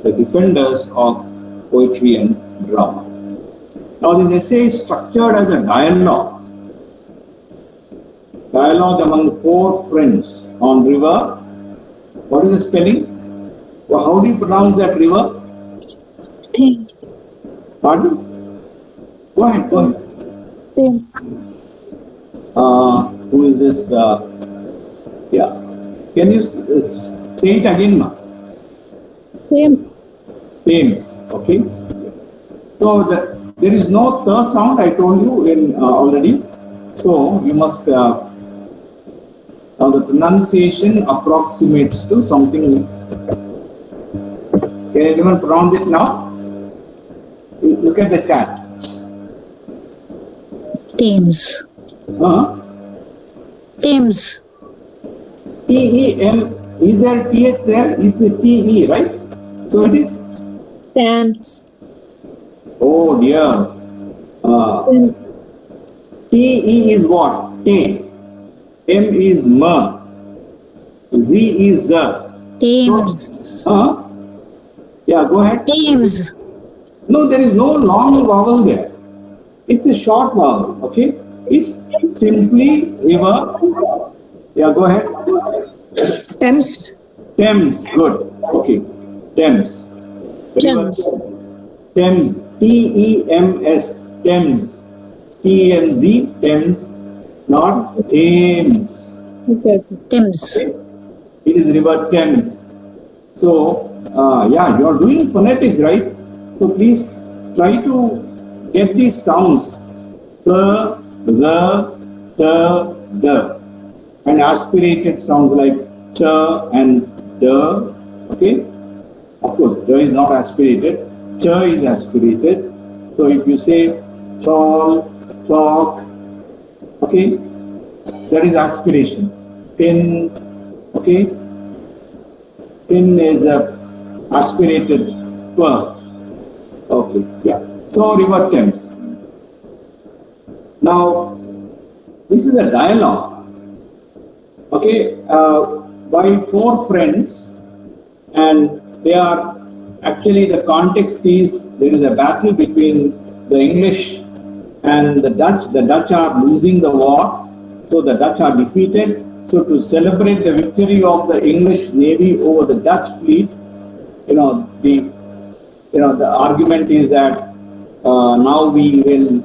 the defenders of poetry and drama. Now this essay is structured as a dialogue among four friends on river. What is the spelling? Well, how do you pronounce that river? Thames. Pardon? Go ahead. Thames. Who is this? Yeah. Can you say it again, ma? Thames. Thames. Okay. So there is no th sound. I told you in already. So you must. Now the pronunciation approximates to something. Can anyone pronounce it now? Look at the chat. Thames. Thames. T-E-M. Is there TH there? It's a T-E, right? So it is. Thames. Oh dear. Thames. T-E is what? T. M is ma. Z is the. Thames. So, yeah, go ahead. Thames. No, there is no long vowel there. It's a short vowel, okay? It's simply river. Yeah, go ahead. Thames. Thames, good. Okay. Thames. Thames. Thames. T-E-M-S. Thames. T-E-M-Z. Thames. Not Thames. Okay. Thames. Okay? It is river Thames. So, yeah, you are doing phonetics, right? So please try to get these sounds. The, and aspirated sounds like ch and the. Okay? Of course, the is not aspirated. Ch is aspirated. So if you say tall, chalk, okay, that is aspiration. Pin, okay, pin is a aspirated verb. Okay, yeah. So river Thames. Now, this is a dialogue, okay, by four friends, and they are actually, the context is there is a battle between the English and the Dutch. The Dutch are losing the war, so the Dutch are defeated. So to celebrate the victory of the English Navy over the Dutch fleet, the argument is that now we will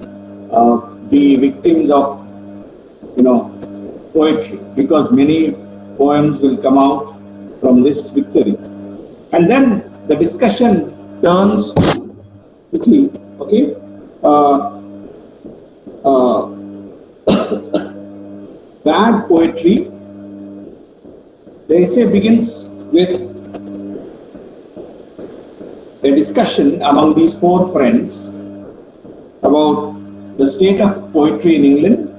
be victims of poetry, because many poems will come out from this victory. And then the discussion turns quickly, okay? Bad poetry, the essay begins with a discussion among these four friends about the state of poetry in England,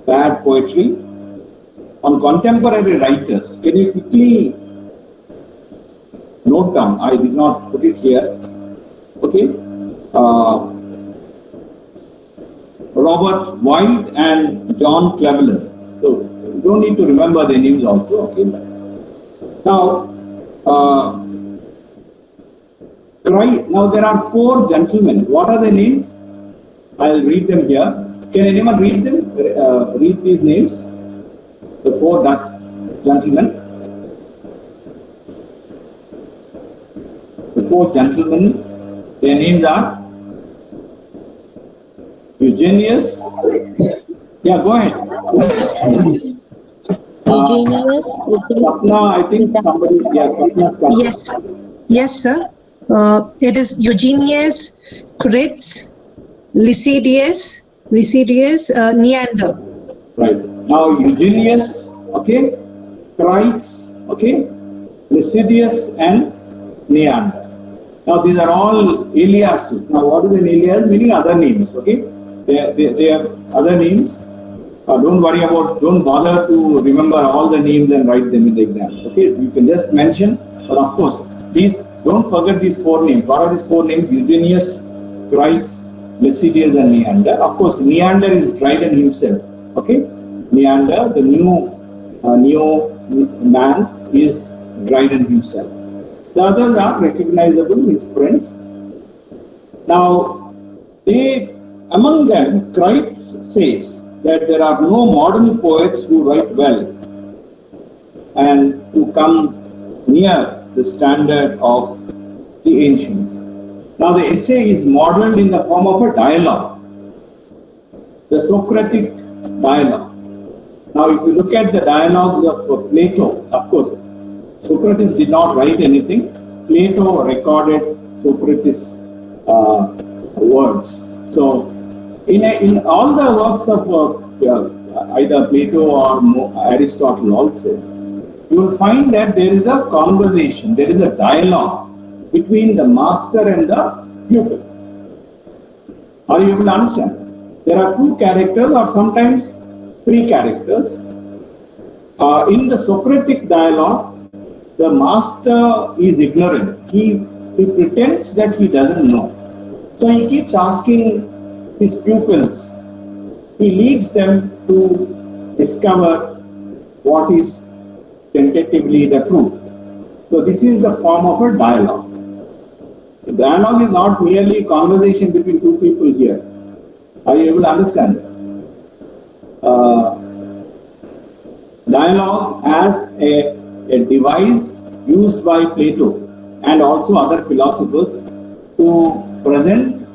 bad poetry, on contemporary writers. Can you quickly note down? I did not put it here. Okay. Robert Wilde and John Cleveland. So you don't need to remember their names also. Okay. Now, now there are four gentlemen. What are their names? I'll read them here. Can anyone read them? Read these names. The four Dutch gentlemen. The four gentlemen, their names are Eugenius. Yeah, go ahead. Eugenius. Sapna, I think somebody. Yeah, Sapna started. Yes, yes, sir. It is Eugenius, Fritz, Lycidius, Neander. Right. Now Eugenius, okay, Kreitz, okay, Lycidius and Neander. Now these are all aliases. Now what is an alias? Meaning other names, okay? They have other names. Don't bother to remember all the names and write them in the exam. Okay, you can just mention, but of course, please don't forget these four names. What are these four names? Eugenius, Kreitz, Lycidius and Neander. Of course, Neander is Dryden himself. Okay, Neander, the new man, is Dryden himself. The others are recognizable, his friends. Now, among them, Kreitz says that there are no modern poets who write well and who come near the standard of the ancients. Now the essay is modeled in the form of a dialogue, the Socratic dialogue. Now if you look at the dialogues of Plato, of course, Socrates did not write anything. Plato recorded Socrates' words. So in all the works of either Plato or Aristotle also, you will find that there is a conversation, there is a dialogue between the master and the pupil. Are you able to understand? There are two characters or sometimes three characters. In the Socratic dialogue, the master is ignorant. He pretends that he doesn't know. So he keeps asking his pupils. He leads them to discover what is tentatively the truth. So this is the form of a dialogue. The dialogue is not merely conversation between two people here. Are you able to understand it? Dialogue as a device used by Plato and also other philosophers to present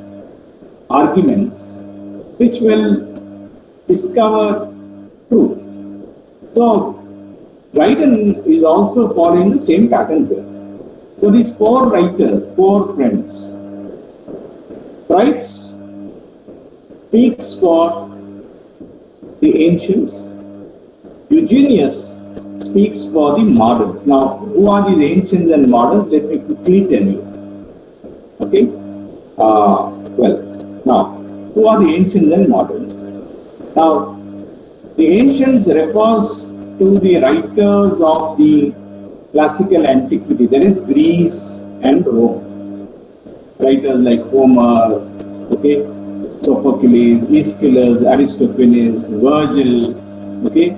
arguments which will discover truth. So Dryden is also following the same pattern here. So these four writers, four friends, Kreitz speaks for the ancients, Eugenius speaks for the moderns. Now, who are these ancients and moderns? Let me quickly tell you. Okay. Well, Now, who are the ancients and moderns? Now, the ancients refers to the writers of the classical antiquity, that is Greece and Rome. Writers like Homer, okay, Sophocles, Aeschylus, Aristophanes, Virgil, okay,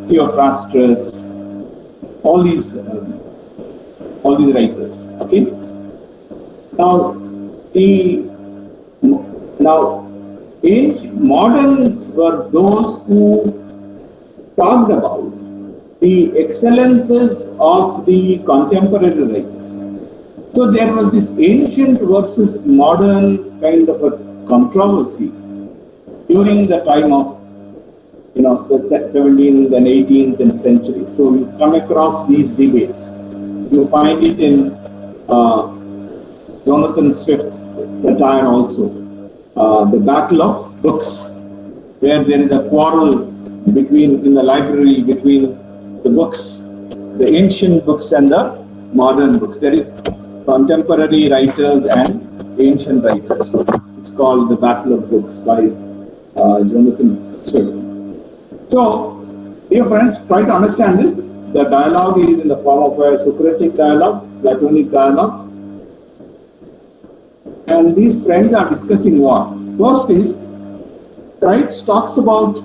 Theophrastus, all these writers, okay. Now, moderns were those who talked about the excellences of the contemporary writers. So there was this ancient versus modern kind of a controversy during the time of, the 17th and 18th and century. So you come across these debates. You find it in Jonathan Swift's satire also, The Battle of Books, where there is a quarrel in the library between the books, the ancient books and the modern books. There is contemporary writers and ancient writers. It's called The Battle of Books by Jonathan Swift. So, dear friends, try to understand this. The dialogue is in the form of a Socratic dialogue, Platonic dialogue. And these friends are discussing what? First is, Christ talks about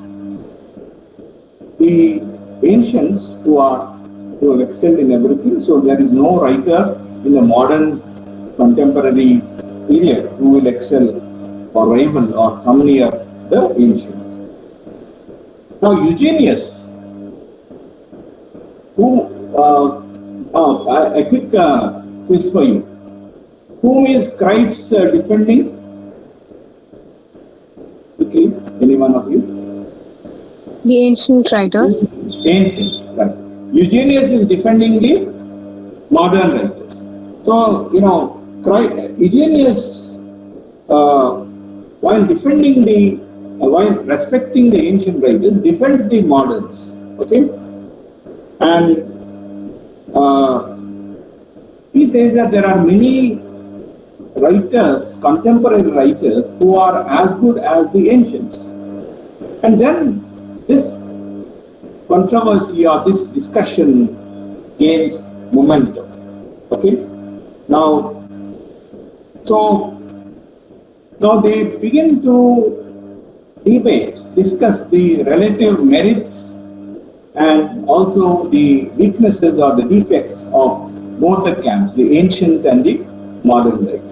the ancients who have excelled in everything. So there is no writer in the modern contemporary period who will excel or rival or come near the ancients. Now Eugenius, a quick quiz for you. Whom is Christ defending? Okay, any one of you? The ancient writers. Ancients, right. Eugenius is defending the modern writers. So, Eugenius, while respecting the ancient writers, defends the moderns. Okay? And he says that there are many writers, contemporary writers, who are as good as the ancients. And then this controversy or this discussion gains momentum. Okay? Now they begin to discuss the relative merits and also the weaknesses or the defects of both the camps, the ancient and the modern writers.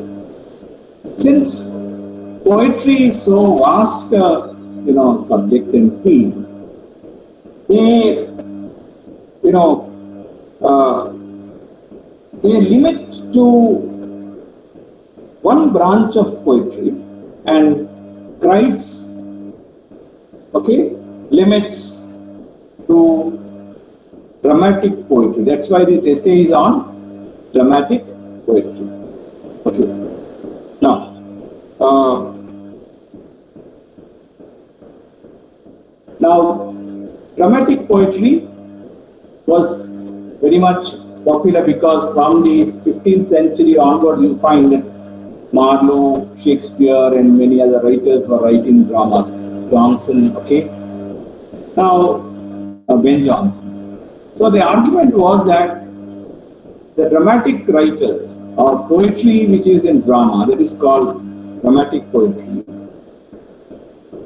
Since poetry is so vast, subject and field, they limit to one branch of poetry, and Christ, limits to dramatic poetry. That's why this essay is on dramatic poetry. Okay. Now, dramatic poetry was very much popular because from the 15th century onward, you find that Marlowe, Shakespeare, and many other writers were writing drama. Johnson, Ben Jonson. So the argument was that the dramatic writers or poetry which is in drama, that is called dramatic poetry.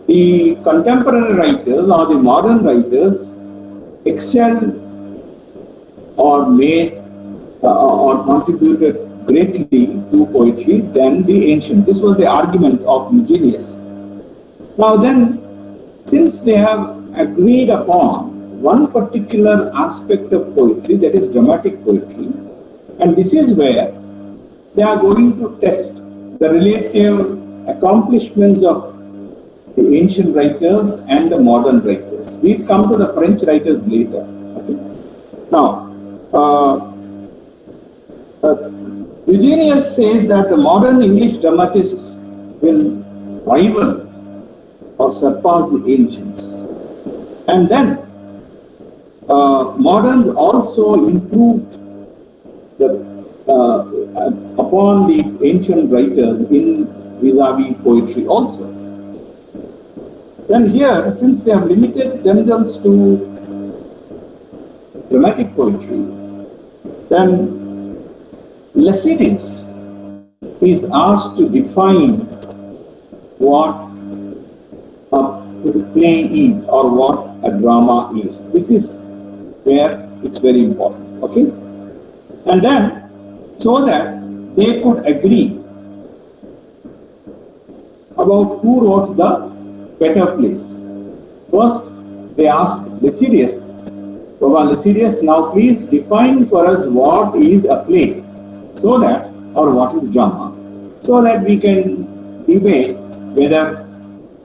The contemporary writers or the modern writers excelled or made or contributed greatly to poetry than the ancient. This was the argument of Eugenius. Now then, since they have agreed upon one particular aspect of poetry, that is dramatic poetry, and this is where they are going to test the relative accomplishments of the ancient writers and the modern writers. We'll come to the French writers later. Okay? Now, Eugenius says that the modern English dramatists will rival or surpass the ancients. And then, moderns also improved upon the ancient writers in vis-a-vis poetry also. Then here, since they have limited themselves to dramatic poetry, then Lycidas is asked to define what a play is or what a drama is. This is where it's very important, okay? And then, so that they could agree about who wrote the better plays. First, they asked Lycidas, Baba Lycidas, now please define for us what is a play, so that, or what is drama, so that we can debate whether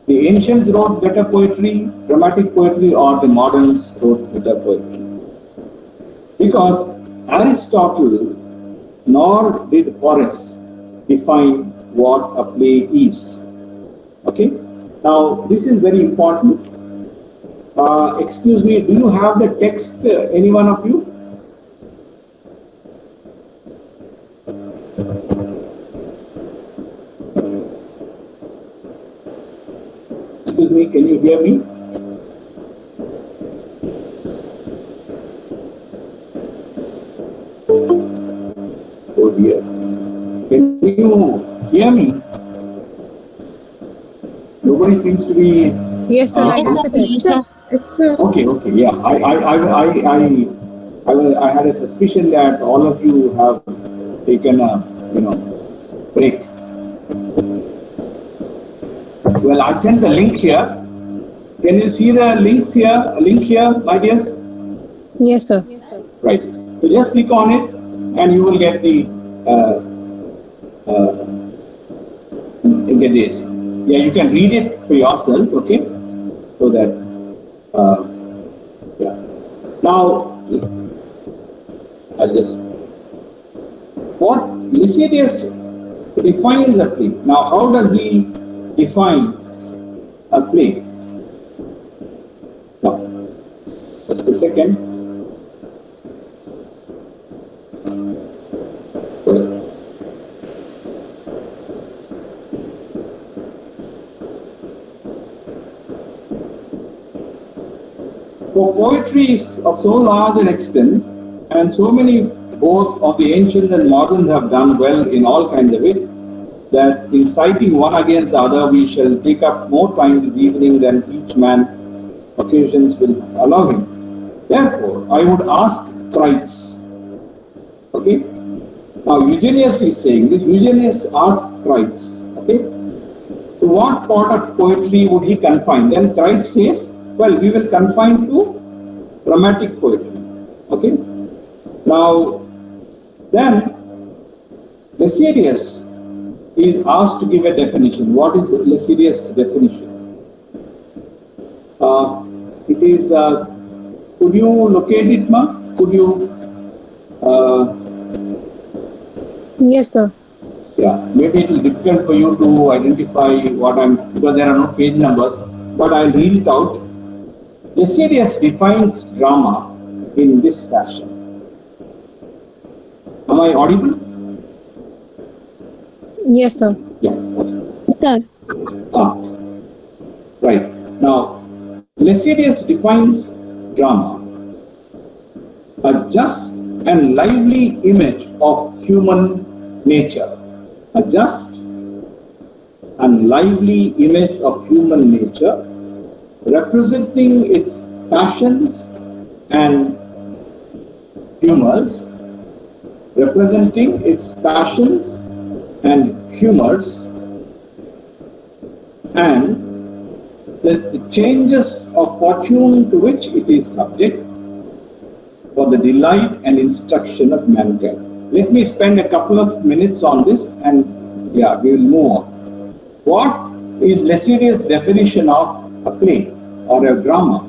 the ancients wrote better poetry, dramatic poetry, or the moderns wrote better poetry. Because Aristotle nor did Horace define what a play is. Okay? Now, this is very important. Excuse me, do you have the text, any one of you? Excuse me, can you hear me? Oh dear. Can you hear me? Nobody seems to be. Yes, sir. I have the text. Yes, sir. Okay, yeah. I had a suspicion that all of you have taken a break. Well, I sent the link here. Can you see the links here? Link here, my dears? Yes, sir. Right. So just click on it, and you will get the essay. Yeah, you can read it for yourselves, okay? So that, yeah. Now, I'll just, what Lycidas defines a play. Now, how does he define a play? Now, just a second. So poetry is of so large an extent, and so many both of the ancients and moderns have done well in all kinds of it, that in citing one against the other, we shall take up more time this evening than each man occasions will allow him. Therefore, I would ask Crites. Okay? Now, Eugenius is saying this. Eugenius asked Crites. Okay? To what part of poetry would he confine? Then Crites says, well, we will confine to dramatic poetry. Okay? Now, then Lycidas is asked to give a definition. What is Lycidas' definition? It is, could you locate it, ma? Could you? Yes, sir. Yeah, maybe it is difficult for you to identify what because there are no page numbers, but I'll read it out. Lycidas defines drama in this fashion. Am I audible? Yes, sir. Yeah. Sir. Right. Now, Lycidas defines drama, a just and lively image of human nature. A just and lively image of human nature, representing its passions and humors, representing its passions and humors, and the changes of fortune to which it is subject for the delight and instruction of mankind. Let me spend a couple of minutes on this, and yeah, we will move on. What is Lycidas' definition of a play or a drama?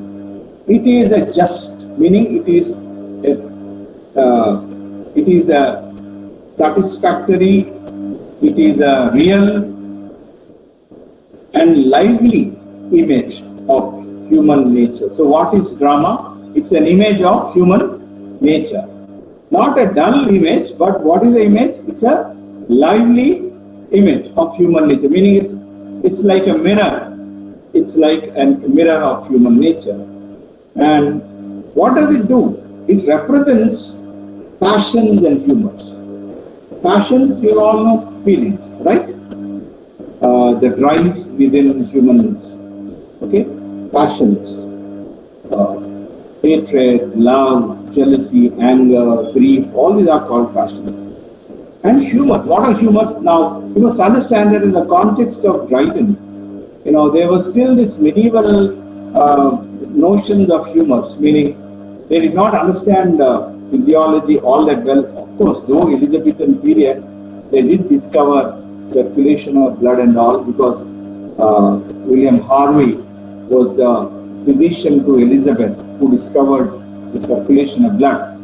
It is a just, meaning it is a satisfactory, it is a real and lively image of human nature. So what is drama? It's an image of human nature. Not a dull image, but what is the image? It's a lively image of human nature, meaning it's like a mirror. It's like a mirror of human nature. And what does it do? It represents passions and humors. Passions, you all know feelings, right? The drives within humans. Okay? Passions. Hatred, love, jealousy, anger, grief, all these are called passions. And humors. What are humors? Now, you must understand that in the context of Dryden, there was still this medieval notions of humors, meaning they did not understand physiology all that well. Of course, though Elizabethan period, they did discover circulation of blood and all, because William Harvey was the physician to Elizabeth who discovered the circulation of blood.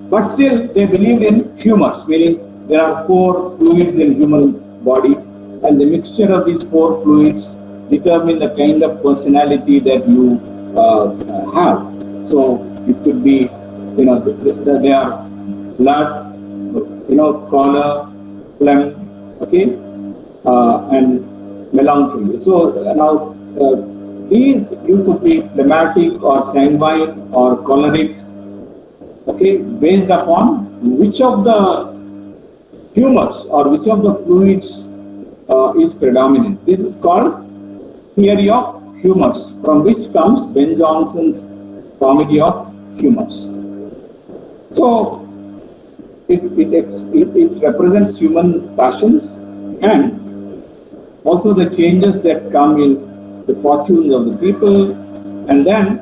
But still, they believed in humors, meaning there are 4 fluids in human body, and the mixture of these 4 fluids determine the kind of personality that you have. So it could be, they are blood, choler, phlegm, okay, and melancholy. So now these you could be phlegmatic or sanguine or choleric, okay, based upon which of the humors or which of the fluids is predominant. This is called theory of humors, from which comes Ben Jonson's comedy of humors. So it represents human passions and also the changes that come in the fortunes of the people, and then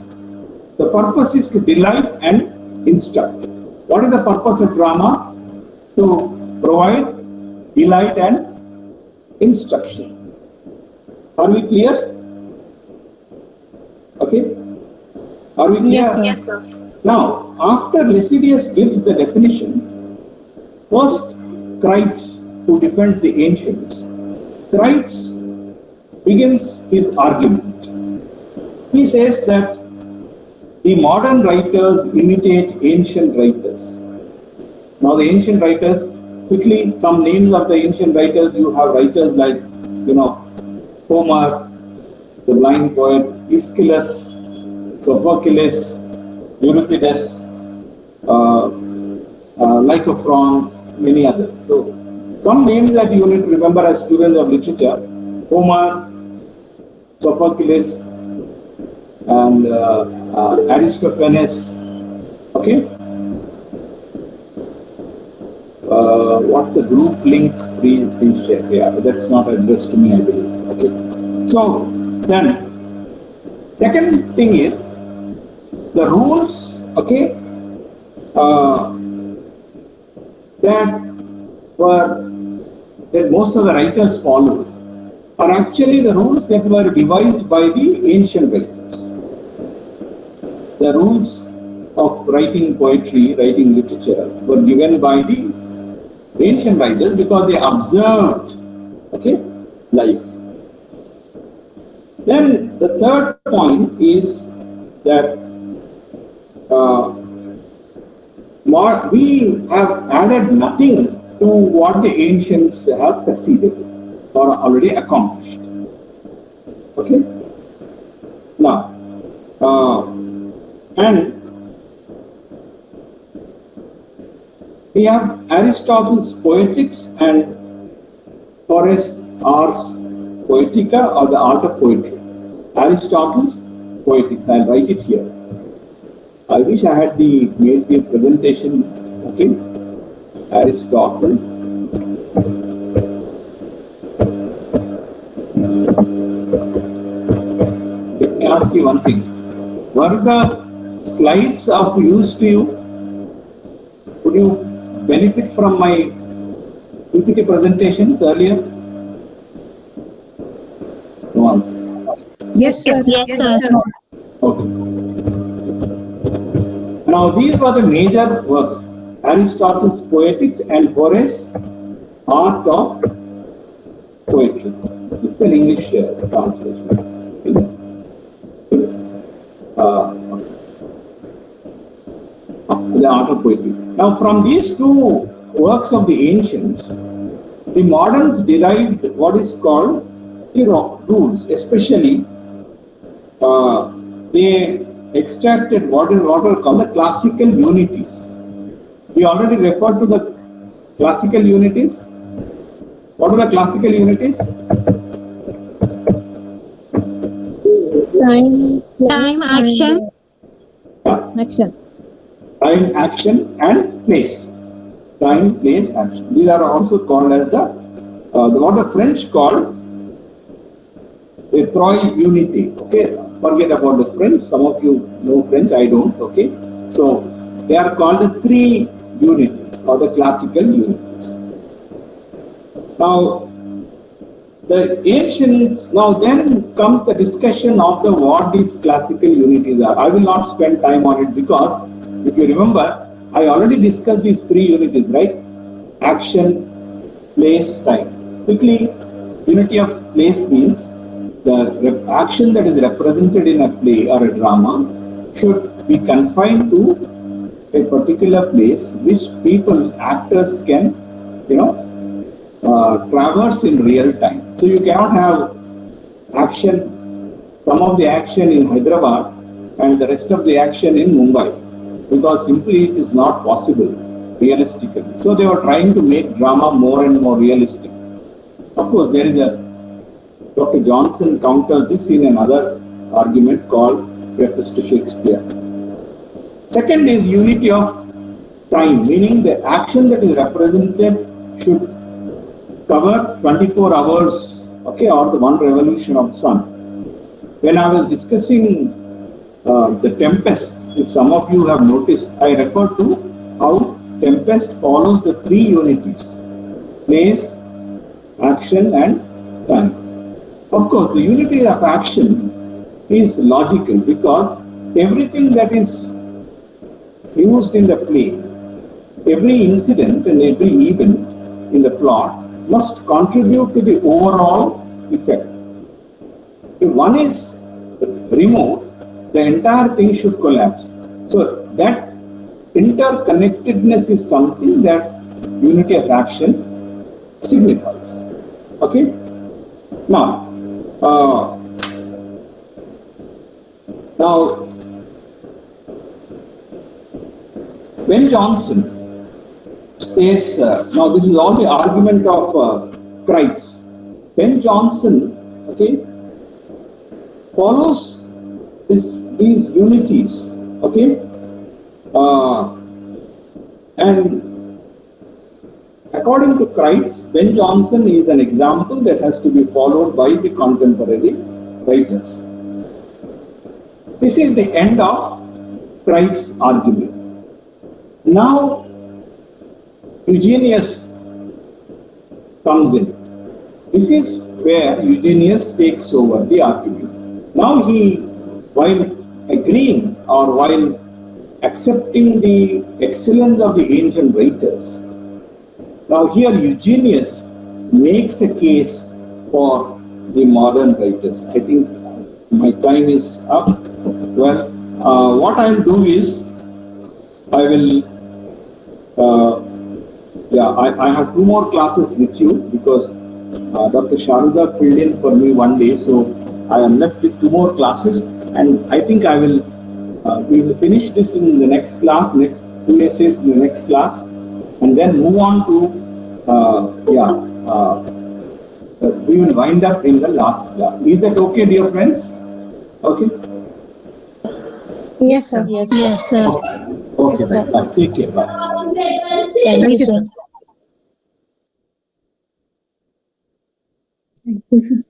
the purpose is to delight and instruct. What is the purpose of drama? To provide delight and instruction. Are we clear? Okay? Are we clear? Yes, sir. Yes, sir. Now, after Lycidius gives the definition, first Crites, who defends the ancients, Crites begins his argument. He says that the modern writers imitate ancient writers. Now the ancient writers, quickly some names of the ancient writers, you have writers like, Homer, the blind poet, Aeschylus, Sophocles, Euripides, Lycophron, many others. So some names that you need to remember as students of literature: Homer, Sophocles, and Aristophanes. Okay. What's the group link? Please check. Yeah, that's not addressed to me, I believe. Okay. So then, second thing is the rules. Okay. That most of the writers followed are actually the rules that were devised by the ancient writers. The rules of writing poetry, writing literature were given by the ancient writers because they observed, okay, life. Then the third point is that we have added nothing to what the ancients have succeeded or already accomplished. Okay. Now, and we have Aristotle's Poetics and Horace Ars Poetica, or the art of poetry. Aristotle's Poetics. I'll write it here. I wish I had made the presentation. Okay. Aristotle. Let me ask you one thing. Were the slides of use to you? Would you benefit from my PPT presentations earlier? No answer. Yes, sir. Yes, sir. Okay. Now these were the major works: Aristotle's Poetics and Horace, Art of Poetry. It's an English translation. The art of poetry. Now, from these two works of the ancients, The moderns derived what is called the rules, especially they extracted what are called the classical unities. We already referred to the classical unities. What are the classical unities? Time, action. Action. Time, action, and place. Time, place, action. These are also called as what the French called a trois unités. Okay, forget about the French. Some of you know French, I don't. Okay, so they are called the three unities or the classical unities. Now, the ancients, now then comes the discussion of what these classical unities are. I will not spend time on it because if you remember, I already discussed these three unities, right? Action, place, time. Quickly, unity of place means the action that is represented in a play or a drama should be confined to a particular place which actors can, traverse in real time. So you cannot have some of the action in Hyderabad and the rest of the action in Mumbai, because simply it is not possible realistically. So they were trying to make drama more and more realistic. Of course, there is Dr. Johnson counters this in another argument called Preface to Shakespeare. Second is unity of time, meaning the action that is represented should cover 24 hours, okay, or the one revolution of the sun. When I was discussing the Tempest, if some of you have noticed, I referred to how Tempest follows the three unities: place, action, and time. Of course, the unity of action is logical because everything that is used in the play, every incident and every event in the plot must contribute to the overall effect. If one is removed, the entire thing should collapse. So that interconnectedness is something that unity of action signifies. Okay? Now, Ben Jonson says, now this is all the argument of Kreitz. Ben Jonson, okay, follows these unities, okay, and according to Kreitz, Ben Jonson is an example that has to be followed by the contemporary writers. This is the end of Kreitz's argument. Now, Eugenius comes in. This is where Eugenius takes over the argument. Now while agreeing or while accepting the excellence of the ancient writers, now here Eugenius makes a case for the modern writers. I think my time is up. Well, what I will do is, I will I have two more classes with you because Dr. Sharuda filled in for me one day, so I am left with two more classes, and I think we will finish this in the next class, next two essays in the next class, and then move on to we will wind up in the last class. Is that okay, dear friends? Okay. Yes, sir. Yes, sir. Okay, bye. Take care. Bye. Thank you, sir. Thank you, sir.